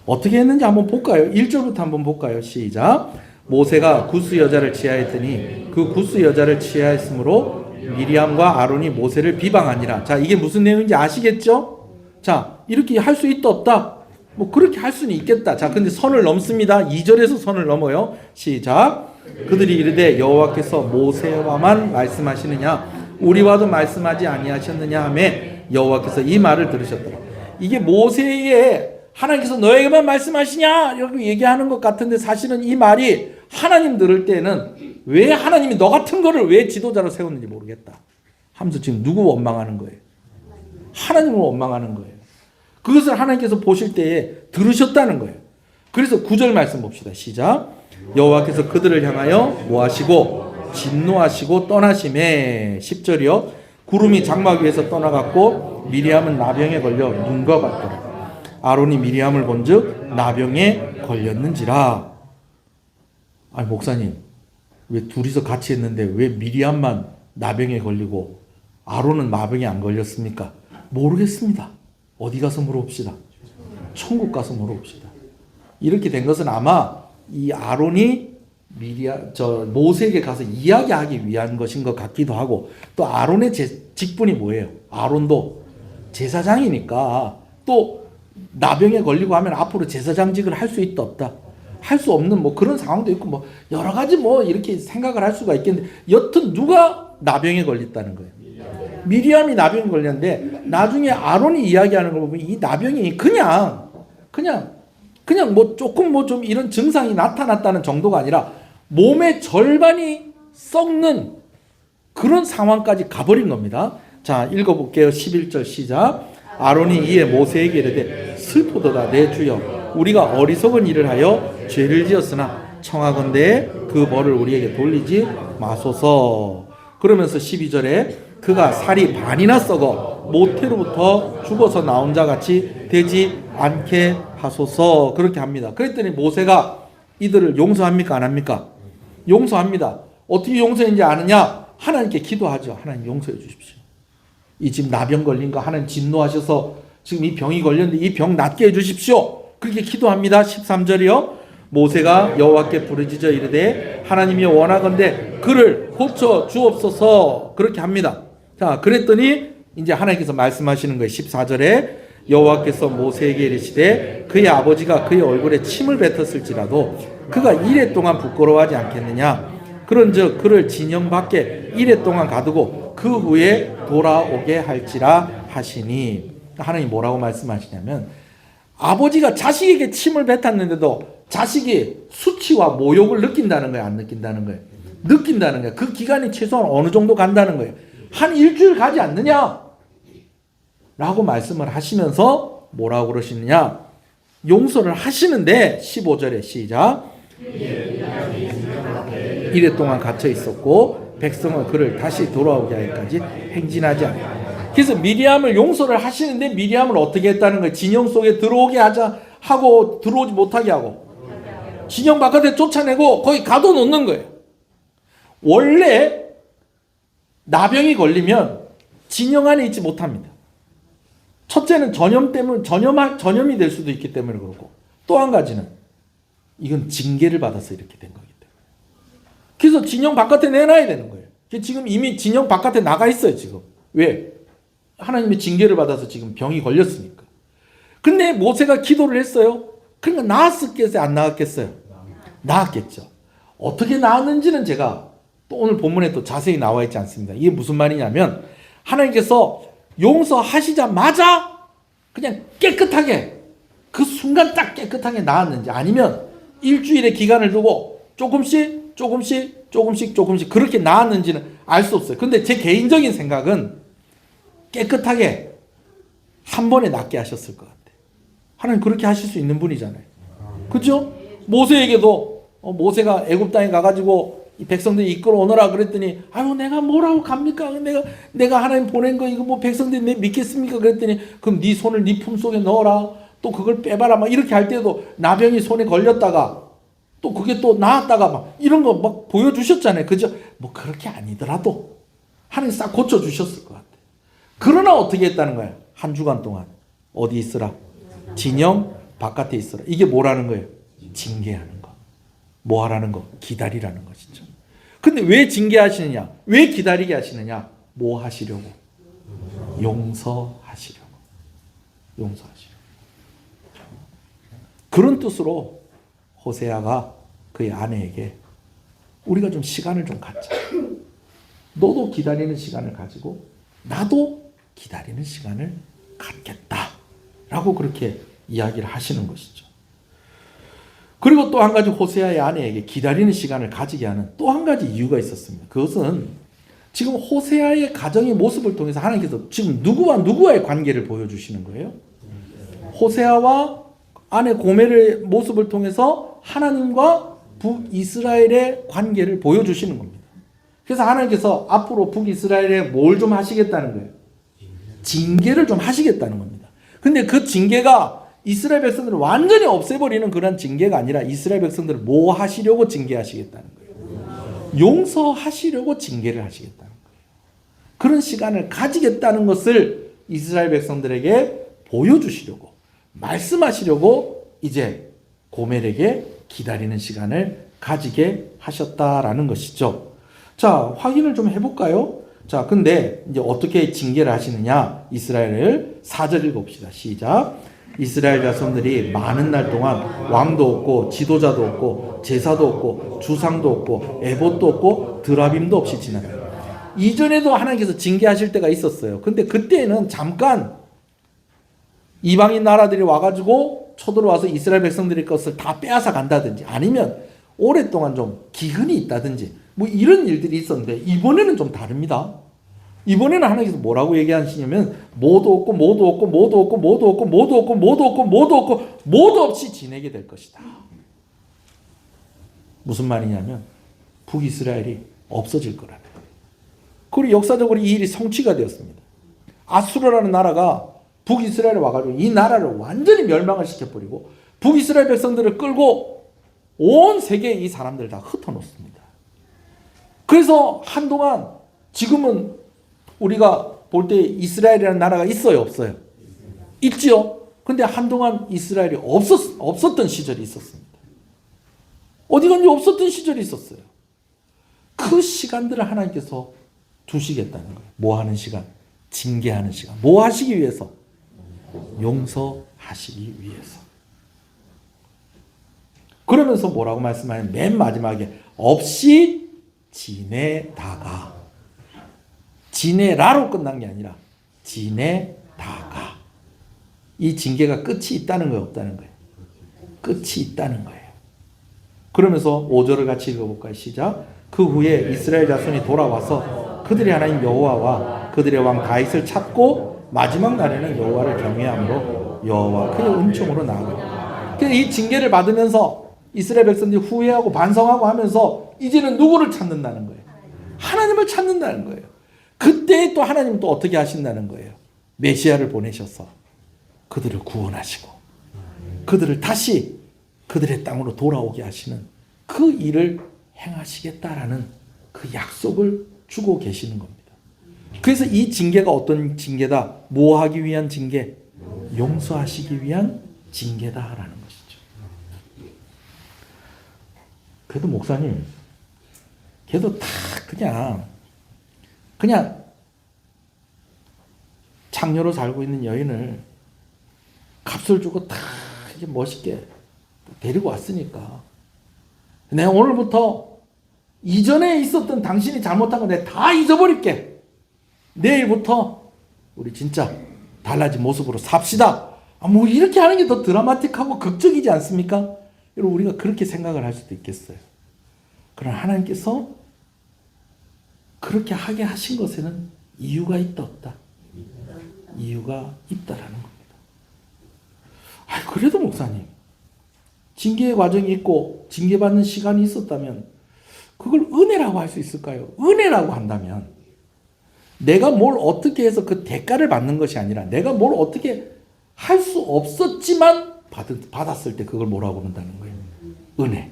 Speaker 1: 어떻게 했는지 한번 볼까요? 1절부터 한번 볼까요? 시작. 모세가 구스 여자를 취하였더니 그 구스 여자를 취하였으므로 미리암과 아론이 모세를 비방하니라. 자, 이게 무슨 내용인지 아시겠죠? 자, 이렇게 할 수 있다 없다? 뭐 그렇게 할 수는 있겠다. 자, 근데 선을 넘습니다. 2절에서 선을 넘어요. 시작. 그들이 이르되 여호와께서 모세와만 말씀하시느냐 우리와도 말씀하지 아니하셨느냐 하매 여호와께서 이 말을 들으셨더라. 이게 모세에게 하나님께서 너에게만 말씀하시냐 이렇게 얘기하는 것 같은데 사실은 이 말이 하나님 들을 때는 왜 하나님이 너 같은 거를 왜 지도자로 세웠는지 모르겠다 하면서 지금 누구 원망하는 거예요? 하나님을 원망하는 거예요. 그것을 하나님께서 보실 때에 들으셨다는 거예요. 그래서 9절 말씀 봅시다. 시작. 여호와께서 그들을 향하여 뭐하시고 진노하시고 떠나심에 10절이요. 구름이 장막 위에서 떠나갔고 미리암은 나병에 걸려 눈과 같더라. 아론이 미리암을 본즉 나병에 걸렸는지라. 아니 목사님 왜 둘이서 같이 했는데 왜 미리암만 나병에 걸리고 아론은 나병에 안 걸렸습니까? 모르겠습니다. 어디 가서 물어봅시다. 천국 가서 물어봅시다. 이렇게 된 것은 아마 이 아론이 모세에게 가서 이야기하기 위한 것인 것 같기도 하고 또 아론의 직분이 뭐예요? 아론도 제사장이니까 또 나병에 걸리고 하면 앞으로 제사장직을 할 수 있다 없다 할 수 없는 뭐 그런 상황도 있고 뭐 여러 가지 뭐 이렇게 생각을 할 수가 있겠는데 여튼 누가 나병에 걸렸다는 거예요. 미리암이 나병에 걸렸는데 나중에 아론이 이야기하는 걸 보면 이 나병이 그냥 뭐 조금 뭐 좀 이런 증상이 나타났다는 정도가 아니라 몸의 절반이 썩는 그런 상황까지 가버린 겁니다. 자, 읽어볼게요. 11절 시작. 아론이 이에 모세에게 이르되 슬프도다 내 주여 우리가 어리석은 일을 하여 죄를 지었으나 청하건대 그 벌을 우리에게 돌리지 마소서. 그러면서 12절에 그가 살이 반이나 썩어 모태로부터 죽어서 나온 자 같이 되지 않게 하소서. 그렇게 합니다. 그랬더니 모세가 이들을 용서합니까 안 합니까? 용서합니다. 어떻게 용서했는지 아느냐? 하나님께 기도하죠. 하나님 용서해 주십시오. 이 지금 나병 걸린 거 하나님 진노하셔서 지금 이 병이 걸렸는데 이 병 낫게 해 주십시오. 그렇게 기도합니다. 13절이요. 모세가 여호와께 부르짖어 이르되 하나님이 원하건대 그를 고쳐 주옵소서. 그렇게 합니다. 자, 그랬더니 이제 하나님께서 말씀하시는 거예요. 14절에 여호와께서 모세에게 이르시되 그의 아버지가 그의 얼굴에 침을 뱉었을지라도 그가 이레 동안 부끄러워하지 않겠느냐. 그런즉 그를 진영 밖에 이레 동안 가두고 그 후에 돌아오게 할지라 하시니. 하나님 뭐라고 말씀하시냐면 아버지가 자식에게 침을 뱉었는데도 자식이 수치와 모욕을 느낀다는 거예요? 안 느낀다는 거예요? 느낀다는 거예요. 그 기간이 최소한 어느 정도 간다는 거예요? 한 일주일 가지 않느냐? 라고 말씀을 하시면서 뭐라고 그러시느냐? 용서를 하시는데 15절에 시작. 이래 동안 갇혀 있었고 백성은 그를 다시 돌아오게 하기까지 행진하지 않았다. 그래서 미리암을 용서를 하시는데 미리암을 어떻게 했다는 거예요? 진영 속에 들어오게 하자 하고 들어오지 못하게 하고 진영 바깥에 쫓아내고 거기 가둬놓는 거예요. 원래 나병이 걸리면 진영 안에 있지 못합니다. 첫째는 전염이 될 수도 있기 때문에 그렇고 또 한 가지는 이건 징계를 받아서 이렇게 된 거기 때문에 그래서 진영 바깥에 내놔야 되는 거예요. 지금 이미 진영 바깥에 나가 있어요. 지금 왜? 하나님의 징계를 받아서 지금 병이 걸렸으니까. 근데 모세가 기도를 했어요. 그러니까 나았겠어요? 안 나았겠어요? 나았겠죠. 어떻게 나았는지는 제가 또 오늘 본문에 또 자세히 나와 있지 않습니다. 이게 무슨 말이냐면 하나님께서 용서하시자마자 그냥 깨끗하게 그 순간 딱 깨끗하게 나았는지 아니면 일주일의 기간을 두고 조금씩 그렇게 나았는지는 알 수 없어요. 근데 제 개인적인 생각은 깨끗하게 한 번에 낫게 하셨을 것 같아요. 하나님 그렇게 하실 수 있는 분이잖아요. 그렇죠? 모세에게도 모세가 애굽 땅에 가가지고 이 백성들 이끌어 오너라 그랬더니 아유 내가 뭐라고 갑니까? 내가 하나님 보낸 거 이거 뭐 백성들이 내 믿겠습니까? 그랬더니 그럼 네 손을 네 품속에 넣어라. 또 그걸 빼봐라. 막 이렇게 할 때도 나병이 손에 걸렸다가 또 그게 또 나았다가 막 이런 거 막 보여주셨잖아요. 그죠? 뭐 그렇게 아니더라도 하나님 싹 고쳐주셨을 것 같아요. 그러나 어떻게 했다는 거예요? 한 주간 동안 어디 있으라? 진영 바깥에 있으라. 이게 뭐라는 거예요? 징계하는 거. 뭐 하라는 거? 기다리라는 것이죠. 근데 왜 징계하시느냐? 왜 기다리게 하시느냐? 뭐 하시려고? 용서하시려고. 그런 뜻으로 호세아가 그의 아내에게 우리가 좀 시간을 좀 갖자. 너도 기다리는 시간을 가지고 나도 기다리는 시간을 갖겠다. 라고 그렇게 이야기를 하시는 것이죠. 그리고 또 한 가지 호세아의 아내에게 기다리는 시간을 가지게 하는 또 한 가지 이유가 있었습니다. 그것은 지금 호세아의 가정의 모습을 통해서 하나님께서 지금 누구와의 관계를 보여주시는 거예요. 호세아와 아내 고멜의 모습을 통해서 하나님과 북이스라엘의 관계를 보여주시는 겁니다. 그래서 하나님께서 앞으로 북이스라엘에 뭘 좀 하시겠다는 거예요. 징계를 좀 하시겠다는 겁니다. 근데 그 징계가 이스라엘 백성들을 완전히 없애버리는 그런 징계가 아니라 이스라엘 백성들을 뭐 하시려고 징계하시겠다는 거예요. 용서하시려고 징계를 하시겠다는 거예요. 그런 시간을 가지겠다는 것을 이스라엘 백성들에게 보여주시려고 말씀하시려고 이제 고멜에게 기다리는 시간을 가지게 하셨다라는 것이죠. 자, 확인을 좀 해볼까요? 자, 근데 이제 어떻게 징계를 하시느냐? 이스라엘을 4절 읽어봅시다. 시작. 이스라엘 자손들이 많은 날 동안 왕도 없고 지도자도 없고 제사도 없고 주상도 없고 에봇도 없고 드라빔도 없이 지나가요. 이전에도 하나님께서 징계하실 때가 있었어요. 근데 그때는 잠깐 이방인 나라들이 와가지고 쳐들어와서 이스라엘 백성들의 것을 다 빼앗아 간다든지 아니면 오랫동안 좀 기근이 있다든지 뭐 이런 일들이 있었는데 이번에는 좀 다릅니다. 이번에는 하나님께서 뭐라고 얘기하시냐면 모두 없고 모두 없고 모두 없고 모두 없고 모두 없고 모두 없고 모두 없고 모두 없이 지내게 될 것이다. 무슨 말이냐면 북이스라엘이 없어질 거라는 거예요. 그리고 역사적으로 이 일이 성취가 되었습니다. 아수르라는 나라가 북이스라엘에 와가지고 이 나라를 완전히 멸망을 시켜버리고 북이스라엘 백성들을 끌고 온 세계에 이 사람들을 다 흩어놓습니다. 그래서 한동안 지금은 우리가 볼 때 이스라엘이라는 나라가 있어요, 없어요? 있지요. 근데 한동안 이스라엘이 없었던 시절이 있었습니다. 어디 간지 없었던 시절이 있었어요. 그 시간들을 하나님께서 두시겠다는 거예요. 뭐 하는 시간? 징계하는 시간. 뭐 하시기 위해서? 용서하시기 위해서. 그러면서 뭐라고 말씀하냐면 맨 마지막에 없이 지내다가 지내라로 끝난 게 아니라 지내다가 이 징계가 끝이 있다는 거예요, 없다는 거예요? 끝이 있다는 거예요. 그러면서 5절을 같이 읽어볼까요? 시작. 그 후에 이스라엘 자손이 돌아와서 그들의 하나님 여호와와 그들의 왕 다윗을 찾고 마지막 날에는 여호와를 경외함으로 여호와 그의 은총으로 나아가요. 그래서 이 징계를 받으면서 이스라엘 백성들이 후회하고 반성하고 하면서 이제는 누구를 찾는다는 거예요? 하나님을 찾는다는 거예요. 그때 또 하나님은 또 어떻게 하신다는 거예요? 메시아를 보내셔서 그들을 구원하시고 그들을 다시 그들의 땅으로 돌아오게 하시는 그 일을 행하시겠다라는 그 약속을 주고 계시는 겁니다. 그래서 이 징계가 어떤 징계다? 뭐 하기 위한 징계? 용서하시기 위한 징계다라는 것이죠. 그래도 목사님, 걔도 다 그냥 창녀로 살고 있는 여인을 값을 주고 다 이렇게 멋있게 데리고 왔으니까 내가 오늘부터 이전에 있었던 당신이 잘못한 거 내가 다 잊어버릴게. 내일부터 우리 진짜 달라진 모습으로 삽시다. 뭐 이렇게 하는 게 더 드라마틱하고 극적이지 않습니까? 여러분 우리가 그렇게 생각을 할 수도 있겠어요. 그러나 하나님께서 그렇게 하게 하신 것에는 이유가 있다 없다? 이유가 있다라는 겁니다. 그래도 목사님 징계의 과정이 있고 징계받는 시간이 있었다면 그걸 은혜라고 할 수 있을까요? 은혜라고 한다면 내가 뭘 어떻게 해서 그 대가를 받는 것이 아니라 내가 뭘 어떻게 할 수 없었지만 받았을 때 그걸 뭐라고 그런다는 거예요? 은혜.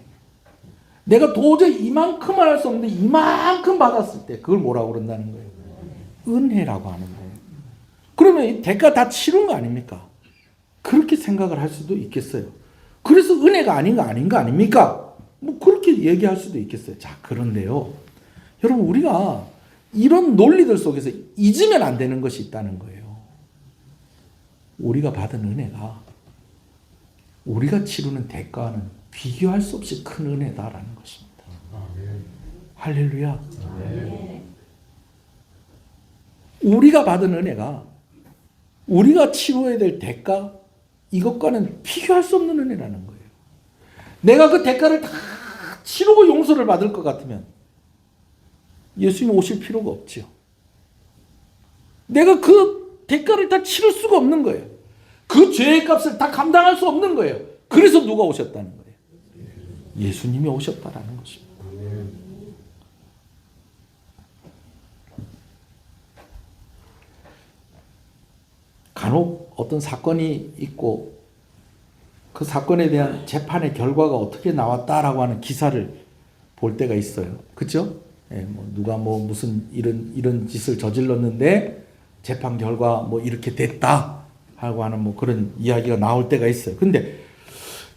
Speaker 1: 내가 도저히 이만큼은 할 수 없는데 이만큼 받았을 때 그걸 뭐라고 그런다는 거예요? 은혜라고 하는 거예요. 그러면 이 대가 다 치른 거 아닙니까? 그렇게 생각을 할 수도 있겠어요. 그래서 은혜가 아닌 거 아닙니까? 뭐 그렇게 얘기할 수도 있겠어요. 자, 그런데요. 여러분 우리가 이런 논리들 속에서 잊으면 안 되는 것이 있다는 거예요. 우리가 받은 은혜가 우리가 치르는 대가는 비교할 수 없이 큰 은혜다라는 것입니다. 할렐루야. 우리가 받은 은혜가 우리가 치러야 될 대가 이것과는 비교할 수 없는 은혜라는 거예요. 내가 그 대가를 다 치르고 용서를 받을 것 같으면 예수님 오실 필요가 없죠. 내가 그 대가를 다 치를 수가 없는 거예요. 그 죄의 값을 다 감당할 수 없는 거예요. 그래서 누가 오셨다는 거예요? 예수님이 오셨다라는 것입니다. 간혹 어떤 사건이 있고 그 사건에 대한 재판의 결과가 어떻게 나왔다라고 하는 기사를 볼 때가 있어요. 그렇죠? 예, 뭐 누가 뭐 무슨 이런 짓을 저질렀는데 재판 결과 뭐 이렇게 됐다 하고 하는 뭐 그런 이야기가 나올 때가 있어요. 근데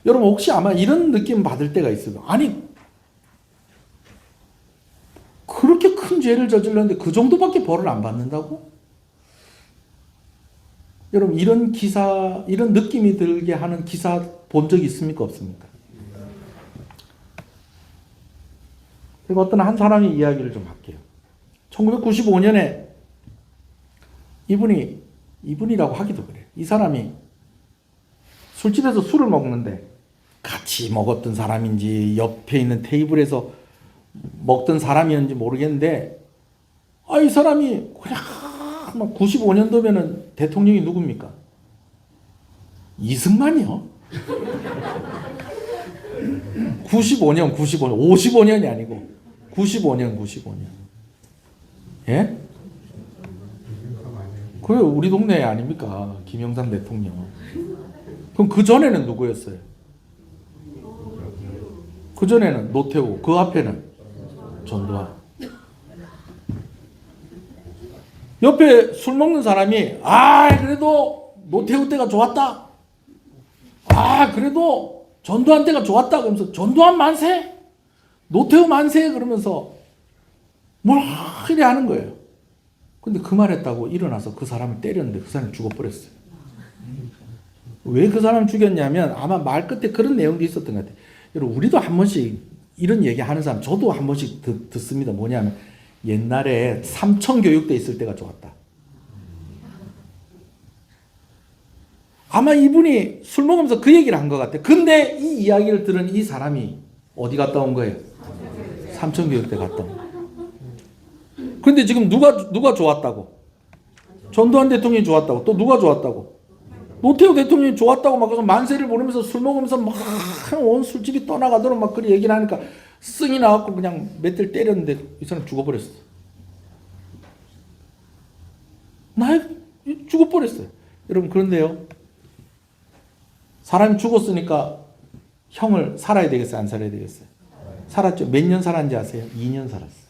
Speaker 1: 여러분 혹시 아마 이런 느낌 받을 때가 있어요. 아니 그렇게 큰 죄를 저질렀는데 그 정도밖에 벌을 안 받는다고? 여러분 이런 기사, 이런 느낌이 들게 하는 기사 본 적 있습니까? 없습니까? 그리고 어떤 한 사람의 이야기를 좀 할게요. 1995년에 이분이라고 하기도 그래요. 이 사람이 술집에서 술을 먹는데 같이 먹었던 사람인지 옆에 있는 테이블에서 먹던 사람이었는지 모르겠는데 이 사람이 그냥 95년도면은 대통령이 누굽니까? 이승만이요. 95년, 55년이 아니고 95년. 예? 그래 우리 동네 아닙니까? 김영삼 대통령. 그럼 그 전에는 누구였어요? 그 전에는 노태우, 그 앞에는 전두환. 옆에 술 먹는 사람이 그래도 노태우 때가 좋았다. 그래도 전두환 때가 좋았다. 그러면서 전두환 만세, 노태우 만세 그러면서 뭘 이래 하는 거예요. 근데 그 말했다고 일어나서 그 사람을 때렸는데 그 사람이 죽어버렸어요. 왜 그 사람을 죽였냐면 아마 말 끝에 그런 내용도 있었던 것 같아요. 여러분 우리도 한 번씩 이런 얘기 하는 사람 저도 한 번씩 듣습니다. 뭐냐면 옛날에 삼청교육대 있을 때가 좋았다. 아마 이분이 술 먹으면서 그 얘기를 한 것 같아요. 근데 이 이야기를 들은 이 사람이 어디 갔다 온 거예요? 삼청교육대 갔다 온 거예요. 근데 지금 누가 좋았다고? 전두환 대통령이 좋았다고. 또 누가 좋았다고? 노태우 대통령이 좋았다고 막 그래서 만세를 부르면서 술 먹으면서 막 온 술집이 떠나가도록 막 그런 얘기를 하니까 승이 나왔고 그냥 몇 대 때렸는데 이 사람 죽어버렸어. 죽어버렸어요. 여러분 그런데요. 사람이 죽었으니까 형을 살아야 되겠어요? 안 살아야 되겠어요? 살았죠. 몇 년 살았는지 아세요? 2년 살았어요.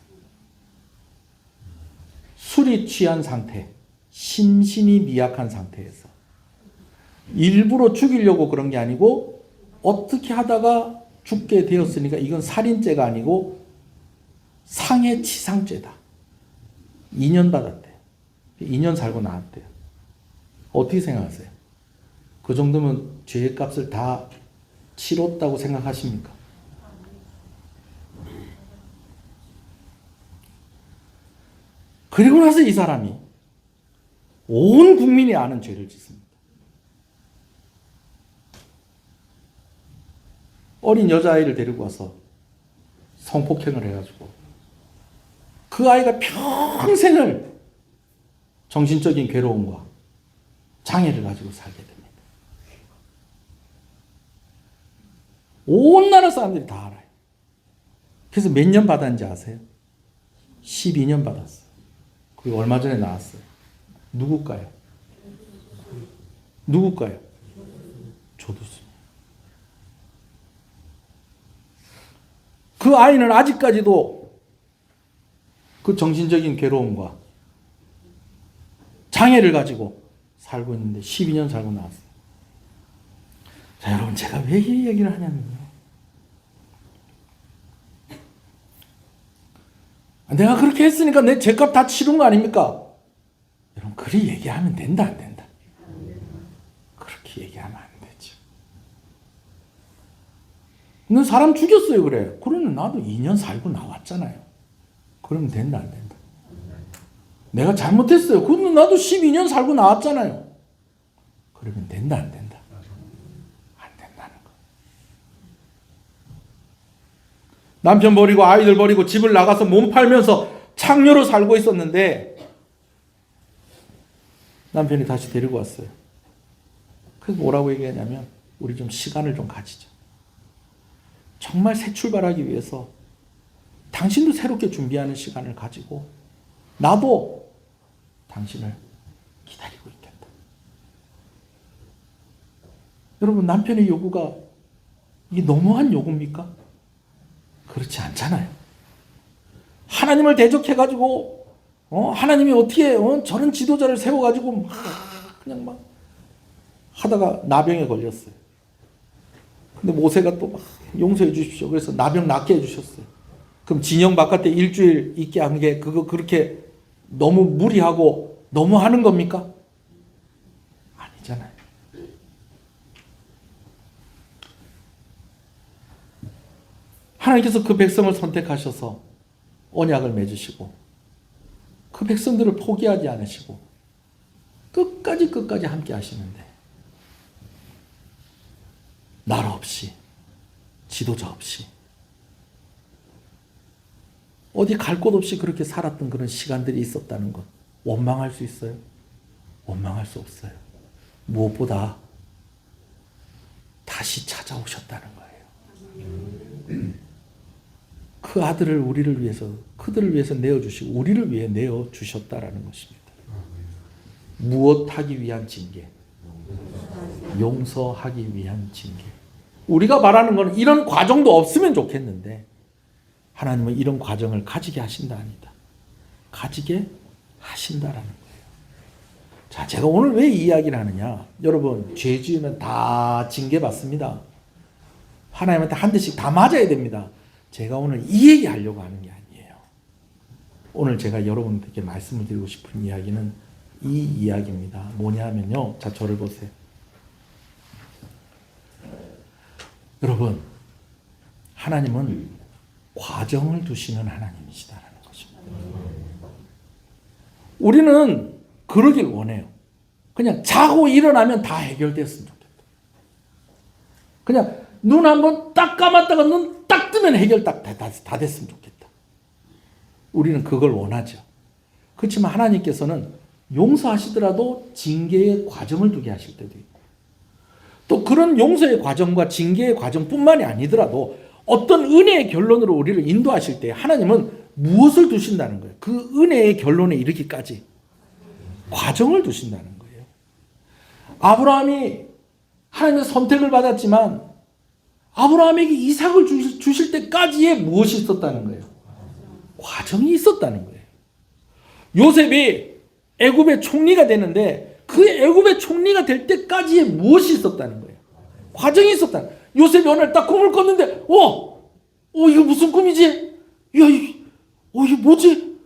Speaker 1: 술이 취한 상태, 심신이 미약한 상태에서 일부러 죽이려고 그런 게 아니고 어떻게 하다가 죽게 되었으니까 이건 살인죄가 아니고 상해치상죄다. 2년 받았대요. 2년 살고 나왔대요. 어떻게 생각하세요? 그 정도면 죄의 값을 다 치렀다고 생각하십니까? 그리고 나서 이 사람이 온 국민이 아는 죄를 짓습니다. 어린 여자아이를 데리고 와서 성폭행을 해가지고 그 아이가 평생을 정신적인 괴로움과 장애를 가지고 살게 됩니다. 온 나라 사람들이 다 알아요. 그래서 몇 년 받았는지 아세요? 12년 받았어요. 그게 얼마 전에 나왔어요. 누굴까요? 누굴까요? 조두순. 그 아이는 아직까지도 그 정신적인 괴로움과 장애를 가지고 살고 있는데 12년 살고 나왔어요. 자, 여러분, 제가 왜 이 얘기를 하냐면요. 내가 그렇게 했으니까 내 죄값 다 치른 거 아닙니까? 여러분, 그리 얘기하면 된다, 안 된다? 그렇게 얘기하면 안 되죠. 너 사람 죽였어요, 그래. 그러면 나도 2년 살고 나왔잖아요. 그러면 된다, 안 된다? 내가 잘못했어요. 그러면 나도 12년 살고 나왔잖아요. 그러면 된다, 안 된다? 안 된다는 거. 남편 버리고 아이들 버리고 집을 나가서 몸 팔면서 창녀로 살고 있었는데 남편이 다시 데리고 왔어요. 그래서 뭐라고 얘기하냐면, 우리 좀 시간을 좀 가지자. 정말 새 출발하기 위해서 당신도 새롭게 준비하는 시간을 가지고 나도 당신을 기다리고 있겠다. 여러분, 남편의 요구가 이게 너무한 요구입니까? 그렇지 않잖아요. 하나님을 대적해가지고 하나님이 어떻게 저런 지도자를 세워가지고 그냥 막 하다가 나병에 걸렸어요. 근데 모세가 또 막 용서해 주십시오. 그래서 나병 낫게 해주셨어요. 그럼 진영 바깥에 일주일 있게 한 게 그거 그렇게 너무 무리하고 너무 하는 겁니까? 아니잖아요. 하나님께서 그 백성을 선택하셔서 언약을 맺으시고 그 백성들을 포기하지 않으시고 끝까지 함께 하시는데 나라 없이 지도자 없이 어디 갈 곳 없이 그렇게 살았던 그런 시간들이 있었다는 것, 원망할 수 있어요? 원망할 수 없어요. 무엇보다 다시 찾아오셨다는 거예요. 그 아들을 우리를 위해서, 그들을 위해서 내어주시고 우리를 위해 내어주셨다라는 것입니다. 무엇하기 위한 징계? 용서하기 위한 징계. 우리가 바라는 것은 이런 과정도 없으면 좋겠는데 하나님은 이런 과정을 가지게 하신다 아니다. 가지게 하신다라는 거예요. 자, 제가 오늘 왜 이 이야기를 하느냐. 여러분, 죄 지으면 다 징계받습니다. 하나님한테 한 대씩 다 맞아야 됩니다. 제가 오늘 이 얘기 하려고 하는 게 아니에요. 오늘 제가 여러분들께 말씀을 드리고 싶은 이야기는 이 이야기입니다. 뭐냐 하면요. 자, 저를 보세요. 여러분, 하나님은 과정을 두시는 하나님이시다라는 것입니다. 우리는 그러길 원해요. 그냥 자고 일어나면 다 해결됐으면 좋겠다. 그냥 눈 한번 딱 감았다가 눈 딱 뜨면 해결 다 됐으면 좋겠다. 우리는 그걸 원하죠. 그렇지만 하나님께서는 용서하시더라도 징계의 과정을 두게 하실 때도 있고 또 그런 용서의 과정과 징계의 과정뿐만이 아니더라도 어떤 은혜의 결론으로 우리를 인도하실 때 하나님은 무엇을 두신다는 거예요? 그 은혜의 결론에 이르기까지 과정을 두신다는 거예요. 아브라함이 하나님의 선택을 받았지만 아브라함에게 이삭을 주실 때까지의 무엇이 있었다는 거예요? 과정이 있었다는 거예요. 요셉이 애굽의 총리가 되는데 그 애굽의 총리가 될 때까지의 무엇이 있었다는 거예요? 과정이 있었다는 거예요. 요셉이 오늘 딱 꿈을 꿨는데 이거 무슨 꿈이지? 야, 이게 뭐지?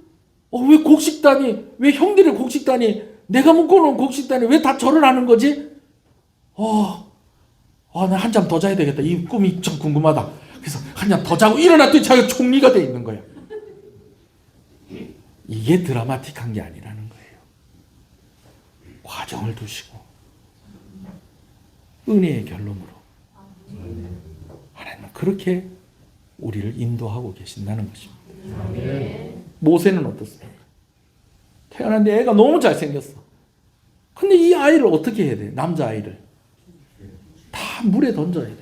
Speaker 1: 왜 곡식단이, 왜 형들의 곡식단이, 내가 묶어놓은 곡식단이 왜 다 절을 하는 거지? 나 한 잠 더 자야 되겠다. 이 꿈이 참 궁금하다. 그래서 한 잠 더 자고 일어났더니 자기가 총리가 돼 있는 거야. 이게 드라마틱한 게 아니라는 거예요. 과정을 두시고 은혜의 결론으로 하나님은 그렇게 우리를 인도하고 계신다는 것입니다. 모세는 어떻습니까? 태어났는데 애가 너무 잘생겼어. 근데 이 아이를 어떻게 해야 돼? 남자아이를 다 물에 던져야 돼요.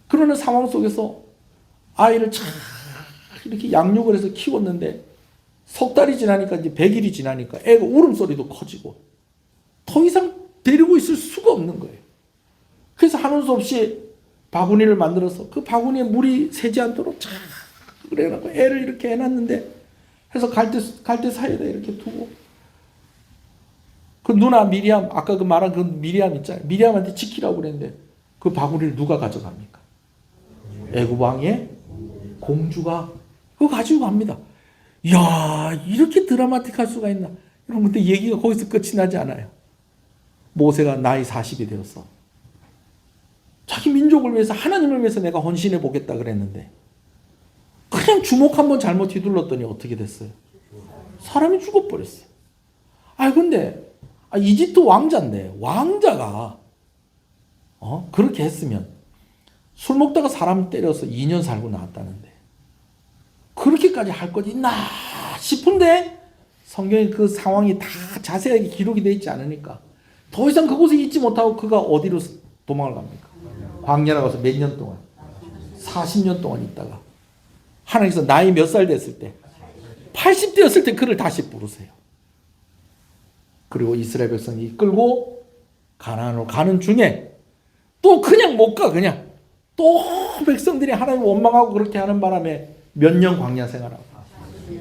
Speaker 1: 그러는 상황 속에서 아이를 참 이렇게 양육을 해서 키웠는데 석 달이 지나니까 이제 100일이 지나니까 애가 울음소리도 커지고 더 이상 데리고 있을 수가 없는 거예요. 그래서 하는 수 없이 바구니를 만들어서 그 바구니에 물이 새지 않도록 쫙 그래갖고 애를 이렇게 해놨는데 해서 갈대 사이에다 이렇게 두고 그 누나 미리암 아까 그 말한 그 미리암 있잖아요. 미리암한테 지키라고 그랬는데 그 바구니를 누가 가져갑니까? 애굽 왕의 공주가 그거 가지고 갑니다. 이야 이렇게 드라마틱할 수가 있나? 여러분 근데 얘기가 거기서 끝이 나지 않아요. 모세가 나이 40이 되었어. 자기 민족을 위해서 하나님을 위해서 내가 헌신해 보겠다 그랬는데 그냥 주먹 한번 잘못 휘둘렀더니 어떻게 됐어요? 사람이 죽어버렸어요. 근데 이집트 왕자인데 왕자가 그렇게 했으면 술 먹다가 사람 때려서 2년 살고 나왔다는데 그렇게까지 할 것 있나 싶은데 성경에 그 상황이 다 자세하게 기록이 되어 있지 않으니까 더 이상 그곳에 있지 못하고 그가 어디로 도망을 갑니까? 광야로 가서 몇 년 동안 40년 동안 있다가 하나님께서 나이 몇 살 됐을 때 80대였을 때 그를 다시 부르세요. 그리고 이스라엘 백성이 이끌고 가나안으로 가는 중에 또 그냥 못 가. 그냥 또 백성들이 하나님 원망하고 그렇게 하는 바람에 몇 년 광야 생활하고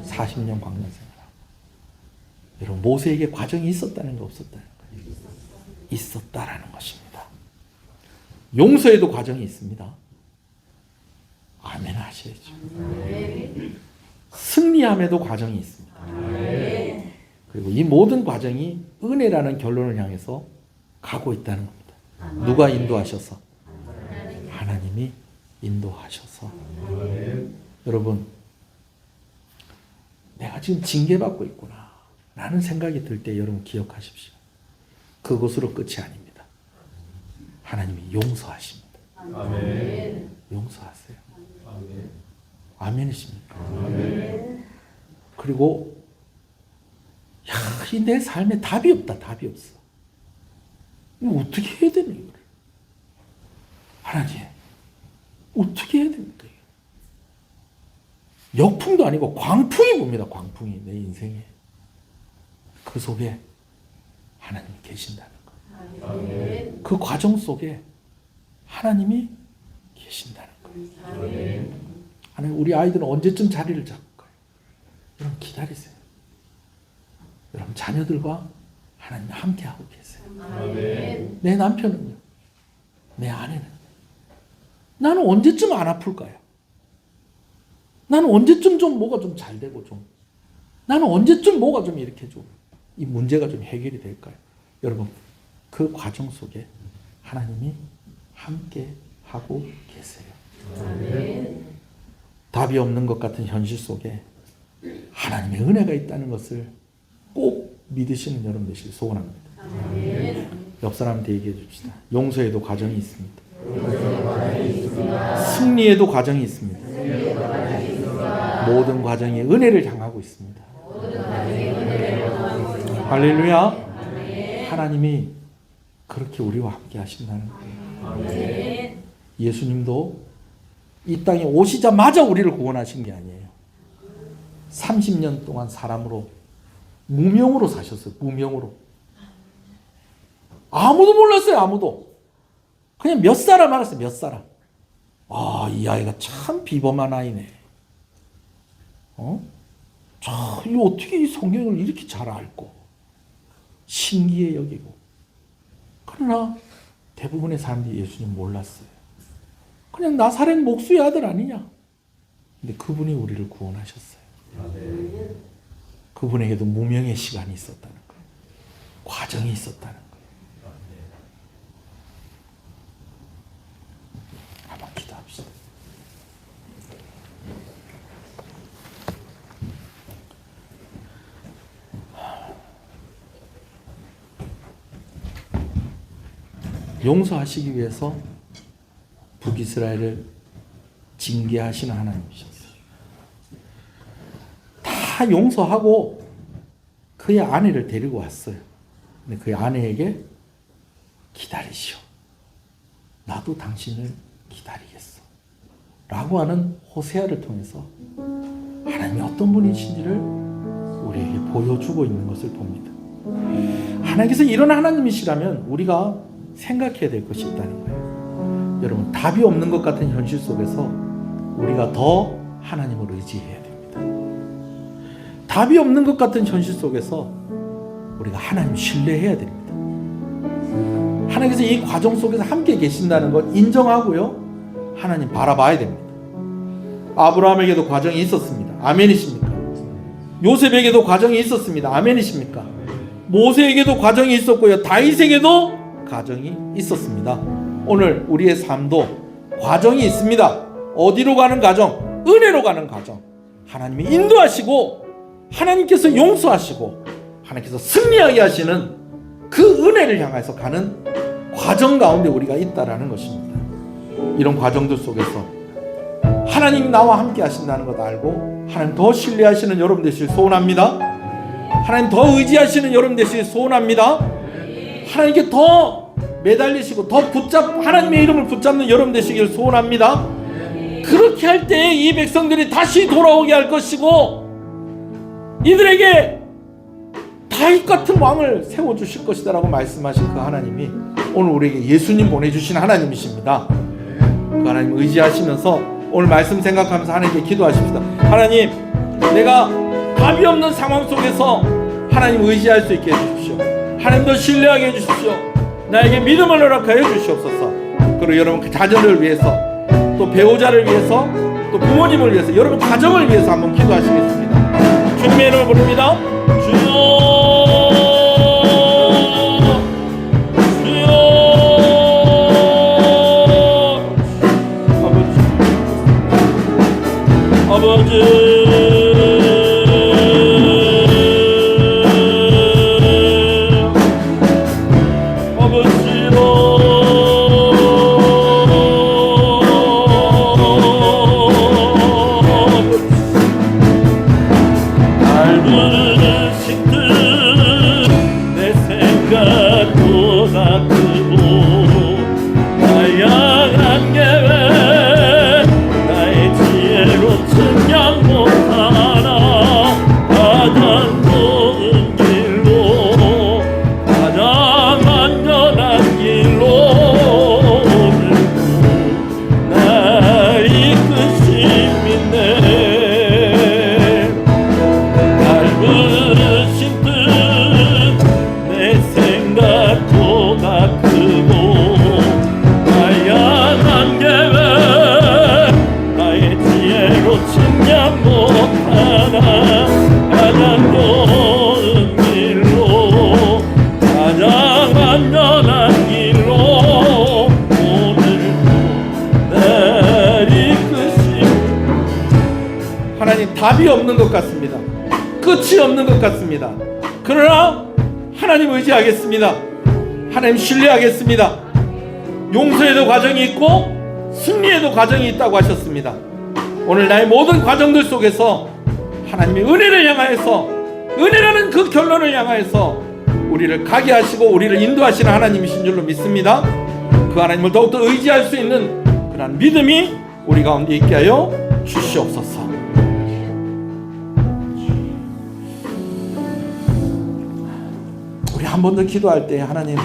Speaker 1: 40년 광야 생활하고. 여러분 모세에게 과정이 있었다는 거 없었다는 거예요? 있었다라는 것입니다. 용서에도 과정이 있습니다. 아멘 하셔야죠. 승리함에도 과정이 있습니다. 그리고 이 모든 과정이 은혜라는 결론을 향해서 가고 있다는 겁니다. 누가 인도하셔서? 하나님이 인도하셔서. 여러분 내가 지금 징계받고 있구나 라는 생각이 들 때 여러분 기억하십시오. 그것으로 끝이 아닙니다. 하나님이 용서하십니다.
Speaker 2: 아멘.
Speaker 1: 용서하세요.
Speaker 2: 아멘.
Speaker 1: 아멘이십니까?
Speaker 2: 아멘.
Speaker 1: 그리고 이 내 삶에 답이 없다. 답이 없어. 이거 어떻게 해야 되는 거예요? 하나님 어떻게 해야 됩니까? 역풍도 아니고 광풍이 붑니다. 광풍이 내 인생에. 그 속에 하나님이 계신다는 거예요.
Speaker 2: 아멘.
Speaker 1: 그 과정 속에 하나님이 계신다는 거예요.
Speaker 2: 아멘.
Speaker 1: 하나님 우리 아이들은 언제쯤 자리를 잡을까요? 여러분 기다리세요. 여러분 자녀들과 하나님 함께하고 계세요.
Speaker 2: 아멘.
Speaker 1: 내 남편은요? 내 아내는? 나는 언제쯤 안 아플까요? 나는 언제쯤 좀 뭐가 좀 잘 되고 좀 나는 언제쯤 뭐가 좀 이렇게 좀 이 문제가 좀 해결이 될까요? 여러분 그 과정 속에 하나님이 함께 하고 계세요.
Speaker 2: 아멘.
Speaker 1: 답이 없는 것 같은 현실 속에 하나님의 은혜가 있다는 것을 꼭 믿으시는 여러분 되시길 소원합니다. 옆 사람한테 얘기해 줍시다. 용서에도 과정이 있습니다. 승리에도 과정이 있습니다. 모든 과정이 은혜를 향하고 있습니다. 할렐루야. 하나님이 그렇게 우리와 함께 하신다는 거예요. 예수님도 이 땅에 오시자마자 우리를 구원하신 게 아니에요. 30년 동안 사람으로 무명으로 사셨어요. 무명으로. 아무도 몰랐어요. 아무도. 그냥 몇 사람 알았어요. 몇 사람. 이 아이가 참 비범한 아이네. 이 어떻게 이 성경을 이렇게 잘 알고 신기해 여기고. 그러나 대부분의 사람들이 예수님 몰랐어요. 그냥 나사렛 목수의 아들 아니냐. 근데 그분이 우리를 구원하셨어요. 그분에게도 무명의 시간이 있었다는 거예요. 과정이 있었다는 거예요. 한번 기도합시다. 용서하시기 위해서 북이스라엘을 징계하시는 하나님이셨어요. 다 용서하고 그의 아내를 데리고 왔어요. 근데 그의 아내에게 기다리시오. 나도 당신을 기다리겠어. 라고 하는 호세아를 통해서 하나님이 어떤 분이신지를 우리에게 보여주고 있는 것을 봅니다. 하나님께서 이런 하나님이시라면 우리가 생각해야 될 것이 있다는 거예요. 여러분, 답이 없는 것 같은 현실 속에서 우리가 더 하나님을 의지해야 됩니다. 답이 없는 것 같은 현실 속에서 우리가 하나님 신뢰해야 됩니다. 하나님께서 이 과정 속에서 함께 계신다는 것 인정하고요, 하나님 바라봐야 됩니다. 아브라함에게도 과정이 있었습니다. 아멘이십니까? 요셉에게도 과정이 있었습니다. 아멘이십니까? 모세에게도 과정이 있었고요, 다윗에게도 과정이 있었습니다. 오늘 우리의 삶도 과정이 있습니다. 어디로 가는 과정? 은혜로 가는 과정. 하나님이 인도하시고 하나님께서 용서하시고 하나님께서 승리하게 하시는 그 은혜를 향해서 가는 과정 가운데 우리가 있다라는 것입니다. 이런 과정들 속에서 하나님이 나와 함께 하신다는 것 알고 하나님 더 신뢰하시는 여러분 되시길 소원합니다. 하나님 더 의지하시는 여러분 되시길 소원합니다. 하나님께 더 매달리시고 더 하나님의 이름을 붙잡는 여러분 되시길 소원합니다. 그렇게 할 때 이 백성들이 다시 돌아오게 할 것이고 이들에게 다윗 같은 왕을 세워주실 것이다라고 말씀하신 그 하나님이 오늘 우리에게 예수님 보내주신 하나님이십니다. 그 하나님 의지하시면서 오늘 말씀 생각하면서 하나님께 기도하십시다. 하나님, 내가 답이 없는 상황 속에서 하나님 의지할 수 있게 해주십시오. 하나님도 신뢰하게 해주십시오. 나에게 믿음을 허락하여 주시옵소서. 그리고 여러분 그 자녀를 위해서, 또 배우자를 위해서, 또 부모님을 위해서, 여러분 가정을 위해서 한번 기도하시겠습니다. 주님의 이름을 부릅니다. 주여, 아버지, 답이 없는 것 같습니다. 끝이 없는 것 같습니다. 그러나 하나님 의지하겠습니다. 하나님 신뢰하겠습니다. 용서에도 과정이 있고 승리에도 과정이 있다고 하셨습니다. 오늘 나의 모든 과정들 속에서 하나님의 은혜를 향하여서, 은혜라는 그 결론을 향하여서 우리를 가게 하시고 우리를 인도하시는 하나님이신 줄로 믿습니다. 그 하나님을 더욱더 의지할 수 있는 그런 믿음이 우리 가운데 있게 하여 주시옵소서. 우리 한 번 더 기도할 때 하나님,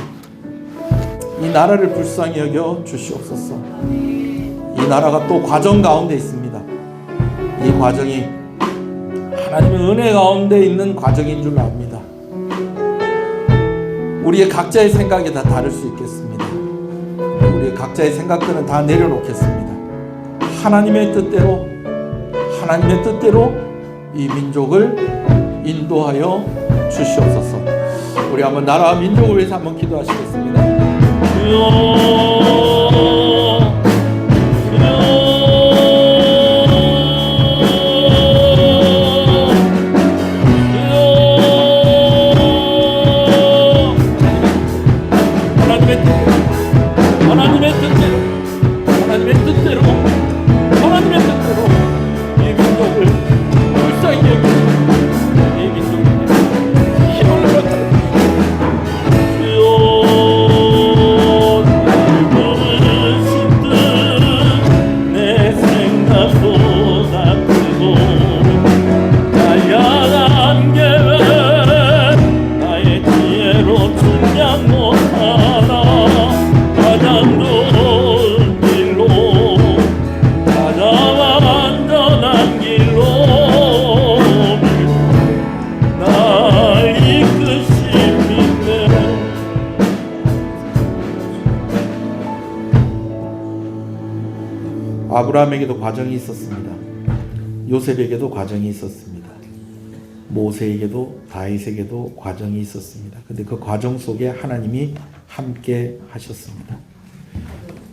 Speaker 1: 이 나라를 불쌍히 여겨 주시옵소서. 이 나라가 또 과정 가운데 있습니다. 이 과정이 하나님의 은혜 가운데 있는 과정인 줄 압니다. 우리의 각자의 생각이 다 다를 수 있겠습니다. 우리의 각자의 생각들은 다 내려놓겠습니다. 하나님의 뜻대로 이 민족을 인도하여 주시옵소서. 우리 한번 나라와 민족을 위해서 한번 기도하시겠습니다. 아브라함에게도 과정이 있었습니다. 요셉에게도 과정이 있었습니다. 모세에게도 다윗에게도 과정이 있었습니다. 근데 그 과정 속에 하나님이 함께 하셨습니다.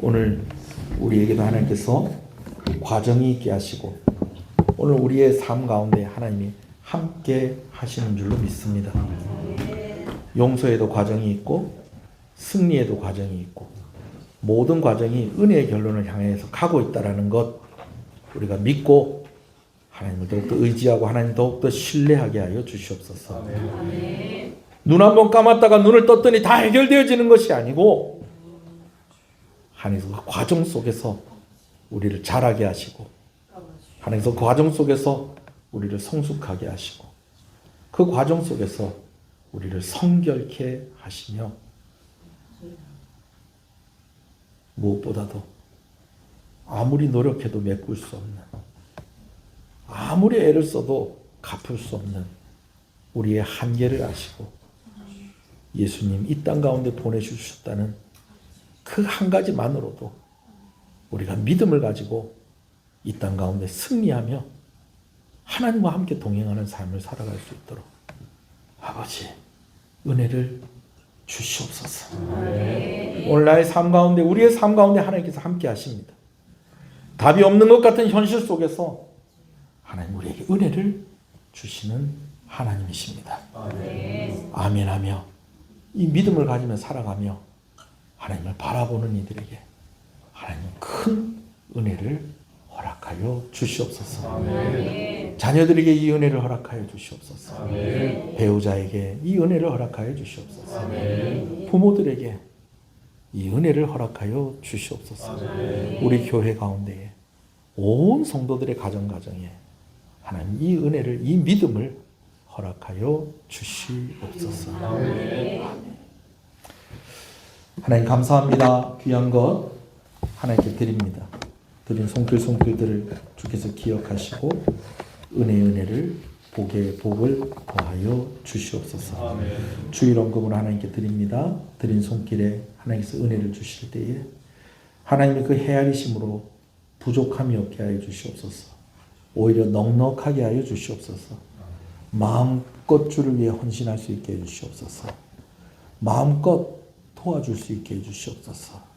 Speaker 1: 오늘 우리에게도 하나님께서 과정이 있게 하시고 오늘 우리의 삶 가운데 하나님이 함께 하시는 줄로 믿습니다. 용서에도 과정이 있고 승리에도 과정이 있고 모든 과정이 은혜의 결론을 향해서 가고 있다는 것 우리가 믿고 하나님을 더욱더 의지하고 하나님 더욱더 신뢰하게 하여 주시옵소서. 눈 한 번 감았다가 눈을 떴더니 다 해결되어지는 것이 아니고 하나님께서 그 과정 속에서 우리를 자라게 하시고 하나님께서 그 과정 속에서 우리를 성숙하게 하시고 그 과정 속에서 우리를 성결케 하시며 무엇보다도 아무리 노력해도 메꿀 수 없는 아무리 애를 써도 갚을 수 없는 우리의 한계를 아시고 예수님 이 땅 가운데 보내주셨다는 그 한 가지만으로도 우리가 믿음을 가지고 이 땅 가운데 승리하며 하나님과 함께 동행하는 삶을 살아갈 수 있도록 아버지 은혜를 주시옵소서. 오늘 나의 삶 가운데 우리의 삶 가운데 하나님께서 함께 하십니다. 답이 없는 것 같은 현실 속에서 하나님 우리에게 은혜를 주시는 하나님이십니다. 아멘하며 이 믿음을 가지며 살아가며 하나님을 바라보는 이들에게 하나님 큰 은혜를 허락하여 주시옵소서. 자녀들에게 이 은혜를 허락하여 주시옵소서. 배우자에게 이 은혜를 허락하여 주시옵소서. 부모들에게 이 은혜를 허락하여 주시옵소서. 우리 교회 가운데에 온 성도들의 가정에 하나님 이 은혜를 이 믿음을 허락하여 주시옵소서. 아멘. 하나님 감사합니다. 귀한 것 하나님께 드립니다. 드린 손길들을 주께서 기억하시고 은혜를 복에 복을 더하여 주시옵소서. 주일 언급은 하나님께 드립니다. 드린 손길에 하나님께서 은혜를 주실 때에 하나님의 그 헤아리심으로 부족함이 없게 하여 주시옵소서. 오히려 넉넉하게 하여 주시옵소서. 마음껏 주를 위해 헌신할 수 있게 해 주시옵소서. 마음껏 도와줄 수 있게 해 주시옵소서.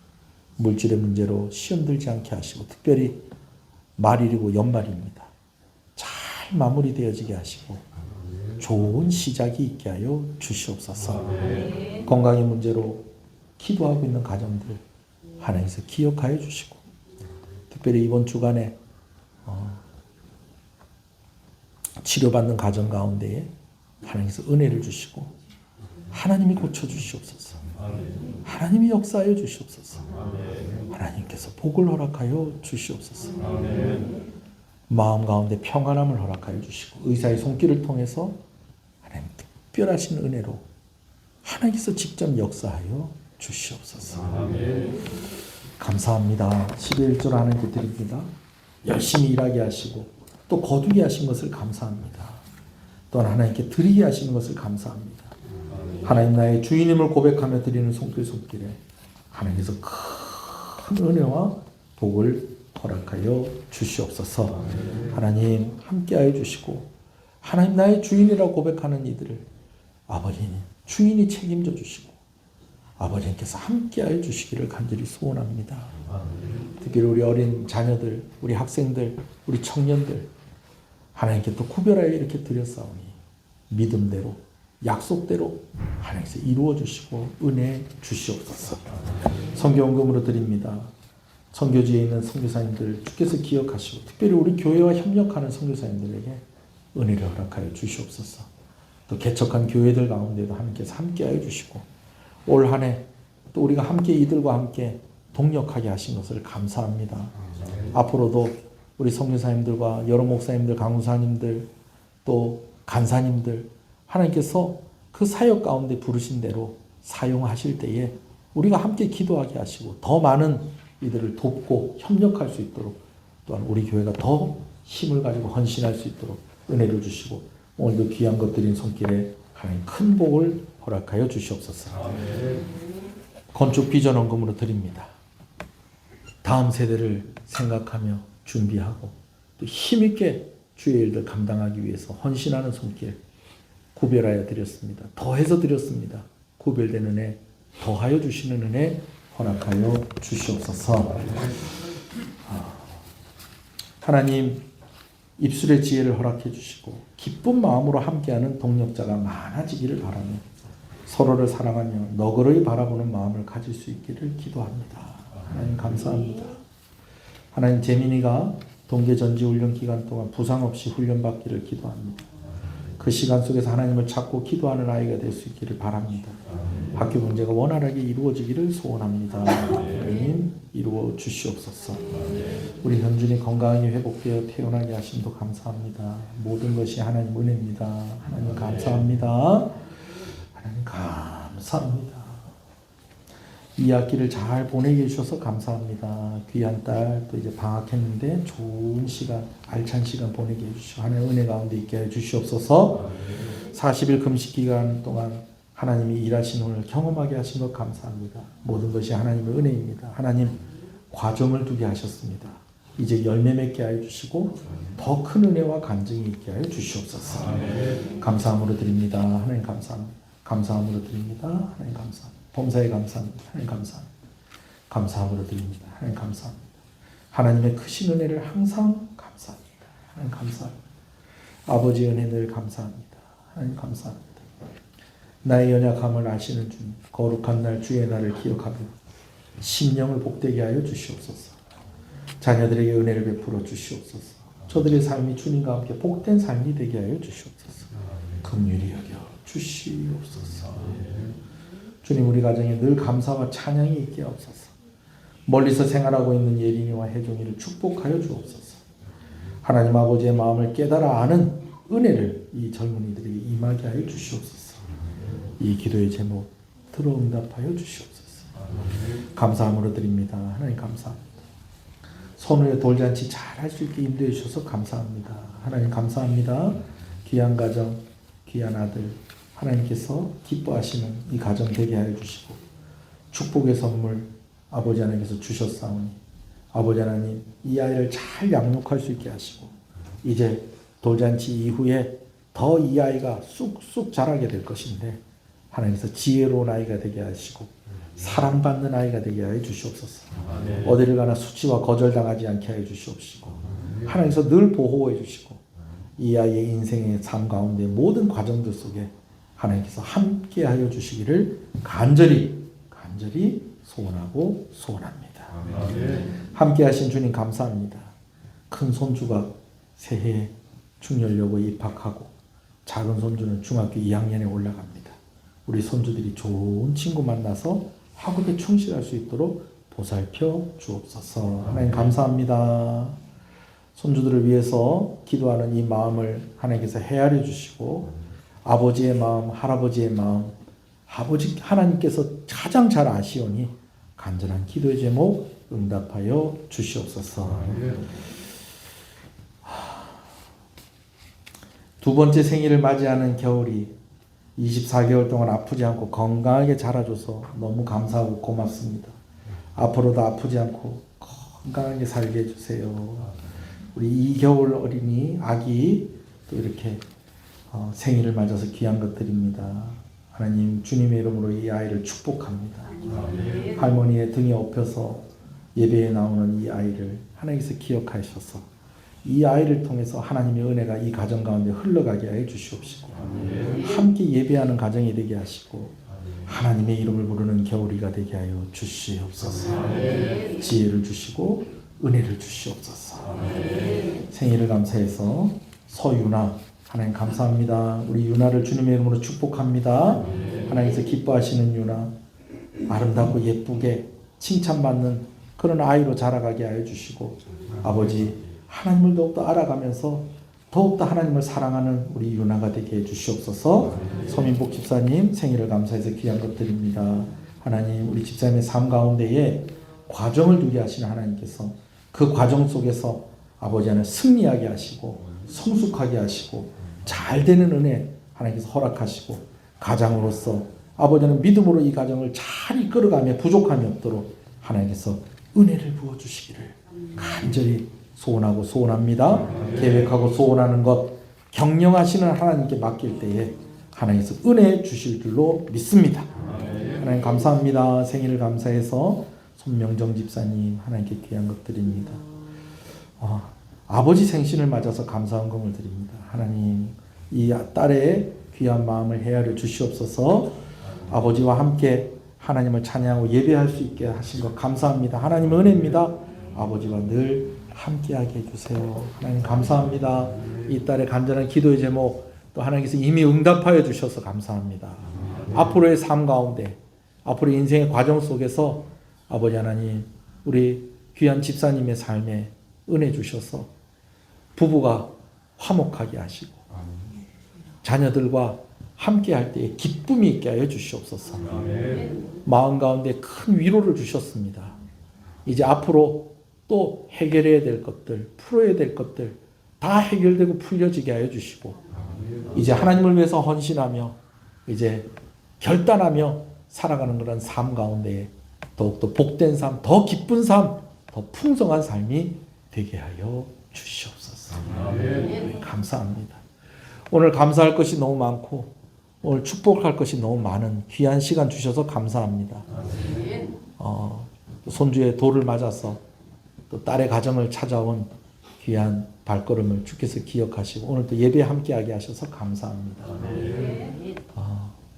Speaker 1: 물질의 문제로 시험 들지 않게 하시고 특별히 말일이고 연말입니다. 잘 마무리되어지게 하시고 좋은 시작이 있게 하여 주시옵소서. 건강의 문제로 기도하고 있는 가정들 하나님께서 기억하여 주시고 특별히 이번 주간에 치료받는 가정 가운데에 하나님께서 은혜를 주시고 하나님이 고쳐주시옵소서. 하나님이 역사하여 주시옵소서. 하나님께서 복을 허락하여 주시옵소서. 마음 가운데 평안함을 허락하여 주시고 의사의 손길을 통해서 하나님 특별하신 은혜로 하나님께서 직접 역사하여 주시옵소서. 감사합니다. 11절 하나님께 드립니다. 열심히 일하게 하시고 또 거두게 하신 것을 감사합니다. 또한 하나님께 드리게 하시는 것을 감사합니다. 하나님 나의 주인임을 고백하며 드리는 손길에 하나님께서 큰 은혜와 복을 허락하여 주시옵소서. 하나님 함께하여 주시고 하나님 나의 주인이라고 고백하는 이들을 아버지님 주인이 책임져 주시고 아버지님께서 함께하여 주시기를 간절히 소원합니다. 특별히 우리 어린 자녀들, 우리 학생들, 우리 청년들 하나님께 또 구별하여 이렇게 드렸사오니 믿음대로 약속대로 하나님께서 이루어 주시고 은혜 주시옵소서. 선교헌금으로 드립니다. 선교지에 있는 선교사님들 주께서 기억하시고 특별히 우리 교회와 협력하는 선교사님들에게 은혜를 허락하여 주시옵소서. 또 개척한 교회들 가운데도 하나님께서 함께하여 주시고 올 한 해 또 우리가 함께 이들과 함께 동력하게 하신 것을 감사합니다. 앞으로도 우리 선교사님들과 여러 목사님들, 강사님들 또 간사님들 하나님께서 그 사역 가운데 부르신 대로 사용하실 때에 우리가 함께 기도하게 하시고 더 많은 이들을 돕고 협력할 수 있도록 또한 우리 교회가 더 힘을 가지고 헌신할 수 있도록 은혜를 주시고 오늘도 귀한 것 드린 손길에 하나님 큰 복을 허락하여 주시옵소서. 건축 비전 헌금으로 드립니다. 다음 세대를 생각하며
Speaker 4: 준비하고 또 힘있게 주의 일들 감당하기 위해서 헌신하는 손길 구별하여 드렸습니다. 더해서 드렸습니다. 구별된 은혜, 더하여 주시는 은혜 허락하여 주시옵소서. 하나님 입술의 지혜를 허락해 주시고 기쁜 마음으로 함께하는 동력자가 많아지기를 바라며 서로를 사랑하며 너그러이 바라보는 마음을 가질 수 있기를 기도합니다. 하나님 감사합니다. 하나님 재민이가 동계 전지 훈련 기간 동안 부상 없이 훈련받기를 기도합니다. 그 시간 속에서 하나님을 찾고 기도하는 아이가 될 수 있기를 바랍니다. 학교 문제가 원활하게 이루어지기를 소원합니다. 하나님 이루어 주시옵소서. 우리 현준이 건강하게 회복되어 태어나게 하심도 감사합니다. 모든 것이 하나님 은혜입니다. 하나님 감사합니다. 하나님 감사합니다. 이 학기를 잘 보내게 해주셔서 감사합니다. 귀한 딸 또 이제 방학했는데 좋은 시간 알찬 시간 보내게 해주시고 하나님 은혜 가운데 있게 해주시옵소서. 40일 금식 기간 동안 하나님이 일하신 오늘 경험하게 하신 것 감사합니다. 모든 것이 하나님의 은혜입니다. 하나님 과정을 두게 하셨습니다. 이제 열매 맺게 하여 주시고 더 큰 은혜와 간증이 있게 하여 주시옵소서. 감사함으로 드립니다. 하나님 감사합니다. 감사함으로 드립니다. 하나님 감사합니다. 범사에 감사합니다. 하나님 감사합니다. 감사함으로 드립니다. 하나님 감사합니다. 하나님의 크신 은혜를 항상 감사합니다. 하나님 감사합니다. 아버지의 은혜 늘 감사합니다. 하나님 감사합니다. 나의 연약함을 아시는 주님, 거룩한 날 주의 날을 기억하며 심령을 복되게 하여 주시옵소서. 자녀들에게 은혜를 베풀어 주시옵소서. 저들의 삶이 주님과 함께 복된 삶이 되게 하여 주시옵소서. 긍휼히 여겨 주시옵소서. 주님 우리 가정에 늘 감사와 찬양이 있게 하옵소서. 멀리서 생활하고 있는 예린이와 혜종이를 축복하여 주옵소서. 하나님 아버지의 마음을 깨달아 아는 은혜를 이 젊은이들에게 임하게 하여 주시옵소서. 이 기도의 제목 들어 응답하여 주시옵소서. 감사함으로 드립니다. 하나님 감사합니다. 선우의 돌잔치 잘 할 수 있게 인도해 주셔서 감사합니다. 하나님 감사합니다. 귀한 가정, 귀한 아들 하나님께서 기뻐하시는 이 가정 되게 하여 주시고 축복의 선물 아버지 하나님께서 주셨사오니 아버지 하나님 이 아이를 잘 양육할 수 있게 하시고 이제 돌잔치 이후에 더 이 아이가 쑥쑥 자라게 될 것인데 하나님께서 지혜로운 아이가 되게 하시고 사랑받는 아이가 되게 하여 주시옵소서. 어디를 가나 수치와 거절당하지 않게 하여 주시옵시고 하나님께서 늘 보호해 주시고 이 아이의 인생의 삶 가운데 모든 과정들 속에 하나님께서 함께 하여 주시기를 간절히 소원하고 소원합니다. 함께 하신 주님 감사합니다. 큰 손주가 새해 중열여고에 입학하고 작은 손주는 중학교 2학년에 올라갑니다. 우리 손주들이 좋은 친구 만나서 학업에 충실할 수 있도록 보살펴 주옵소서. 하나님 감사합니다. 손주들을 위해서 기도하는 이 마음을 하나님께서 헤아려 주시고 아버지의 마음, 할아버지의 마음, 아버지 하나님께서 가장 잘 아시오니 간절한 기도의 제목 응답하여 주시옵소서. 두 번째 생일을 맞이하는 겨울이 24개월 동안 아프지 않고 건강하게 자라줘서 너무 감사하고 고맙습니다. 앞으로도 아프지 않고 건강하게 살게 해주세요. 우리 이겨울 어린이 아기 또 이렇게 생일을 맞아서 귀한 것들입니다. 하나님 주님의 이름으로 이 아이를 축복합니다. 할머니의 등에 업혀서 예배에 나오는 이 아이를 하나님께서 기억하셔서 이 아이를 통해서 하나님의 은혜가 이 가정 가운데 흘러가게 하여 주시옵시고 함께 예배하는 가정이 되게 하시고 하나님의 이름을 부르는 겨울이가 되게 하여 주시옵소서. 지혜를 주시고 은혜를 주시옵소서. 생일을 감사해서 서유나 하나님 감사합니다. 우리 유나를 주님의 이름으로 축복합니다. 하나님께서 기뻐하시는 유나 아름답고 예쁘게 칭찬받는 그런 아이로 자라가게 하여 주시고 아버지 하나님을 더욱더 알아가면서 더욱더 하나님을 사랑하는 우리 유나가 되게 해주시옵소서. 서민복 집사님 생일을 감사해서 귀한 것들입니다. 하나님 우리 집사님의 삶 가운데에 과정을 두게 하시는 하나님께서 그 과정 속에서 아버지 하나님 승리하게 하시고 성숙하게 하시고 잘 되는 은혜 하나님께서 허락하시고 가장으로서 아버지는 믿음으로 이 가정을 잘 이끌어가며 부족함이 없도록 하나님께서 은혜를 부어주시기를 간절히 소원하고 소원합니다. 계획하고 소원하는 것 경영하시는 하나님께 맡길 때에 하나님께서 은혜 주실 줄로 믿습니다. 하나님 감사합니다. 생일을 감사해서 손명정 집사님 하나님께 귀한 것 드립니다. 아버지 생신을 맞아서 감사한 공을 드립니다. 하나님 이 딸의 귀한 마음을 헤아려 주시옵소서. 아버지와 함께 하나님을 찬양하고 예배할 수 있게 하신 것 감사합니다. 하나님의 은혜입니다. 아버지와 늘 함께하게 해주세요. 하나님 감사합니다. 이 딸의 간절한 기도의 제목 또 하나님께서 이미 응답하여 주셔서 감사합니다. 앞으로의 삶 가운데 앞으로의 인생의 과정 속에서 아버지 하나님 우리 귀한 집사님의 삶에 은혜 주셔서 부부가 화목하게 하시고 자녀들과 함께할 때에 기쁨이 있게 하여 주시옵소서. 마음 가운데 큰 위로를 주셨습니다. 이제 앞으로 또 해결해야 될 것들, 풀어야 될 것들 다 해결되고 풀려지게 하여 주시고 이제 하나님을 위해서 헌신하며 이제 결단하며 살아가는 그런 삶 가운데 더욱더 복된 삶, 더 기쁜 삶, 더 풍성한 삶이 되게 하여 주시옵소서. 감사합니다. 오늘 감사할 것이 너무 많고 오늘 축복할 것이 너무 많은 귀한 시간 주셔서 감사합니다. 손주의 돌을 맞아서 또 딸의 가정을 찾아온 귀한 발걸음을 주께서 기억하시고 오늘 또 예배 함께하게 하셔서 감사합니다.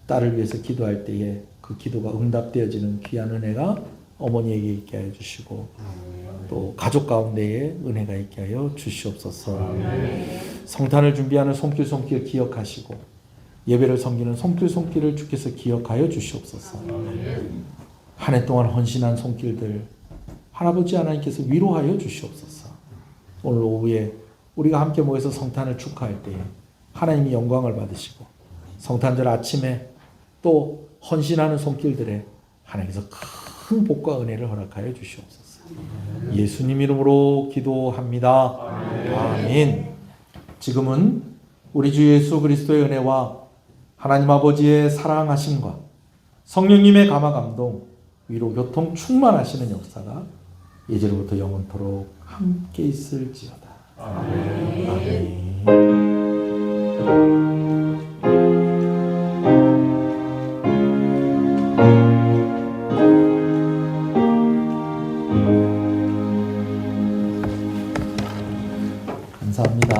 Speaker 4: 딸을 위해서 기도할 때에 그 기도가 응답되어지는 귀한 은혜가 어머니에게 있게 하여 주시고 또 가족 가운데에 은혜가 있게 하여 주시옵소서. 성탄을 준비하는 손길 기억하시고 예배를 섬기는 손길을 주께서 기억하여 주시옵소서. 한 해 동안 헌신한 손길들 할아버지 하나님께서 위로하여 주시옵소서. 오늘 오후에 우리가 함께 모여서 성탄을 축하할 때에 하나님이 영광을 받으시고 성탄절 아침에 또 헌신하는 손길들에 하나님께서 큰 복과 은혜를 허락하여 주시옵소서. 예수님 이름으로 기도합니다. 아멘. 지금은 우리 주 예수 그리스도의 은혜와 하나님 아버지의 사랑하심과 성령님의 감화 감동 위로 교통 충만하시는 역사가 이제로부터 영원토록 함께 있을지어다. 아멘. 감사합니다.